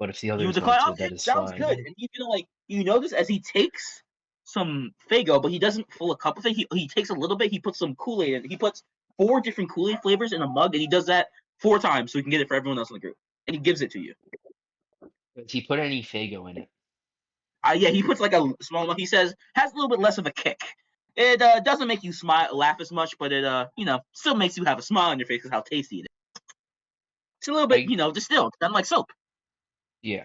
but if the You others decline? want to, Okay, that is sounds fine. good. And he's gonna you notice as he takes some Fago, but he doesn't fill a cup with it. He takes a little bit. He puts some Kool-Aid in. He puts 4 different Kool-Aid flavors in a mug, and he does that 4 times so he can get it for everyone else in the group. And he gives it to you. Does he put any Fago in it? Yeah, he puts like a small mug. He says has a little bit less of a kick. It doesn't make you laugh as much, but it still makes you have a smile on your face because how tasty it is. It's a little bit I distilled, kind of like soap. yeah.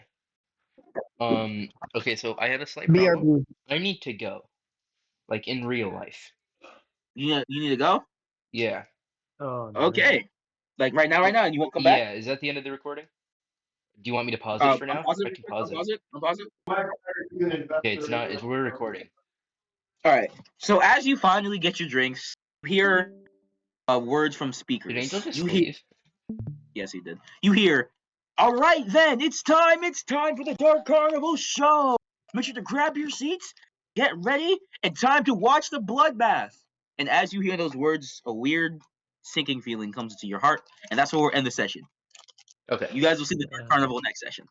Okay, so I have a slight problem. BRB. I need to go, like in real life. You need to go. Yeah. Oh no. Okay. Like right now, and you won't come back. Yeah, is that the end of the recording? Do you want me to pause it for now? Unpause it I real can quick. pause it. Unpause it. Unpause it. Okay, it's not. We're recording. All right. So as you finally get your drinks, you hear words from Did Angel speakers. just You hear. leave? Yes, he did. You hear. All right, then it's time. It's time for the Dark Carnival show. Make sure to grab your seats, get ready, and time to watch the bloodbath. And as you hear those words, a weird sinking feeling comes into your heart, and that's where we'll end the session. Okay. You guys will see the Dark Yeah. Carnival next session.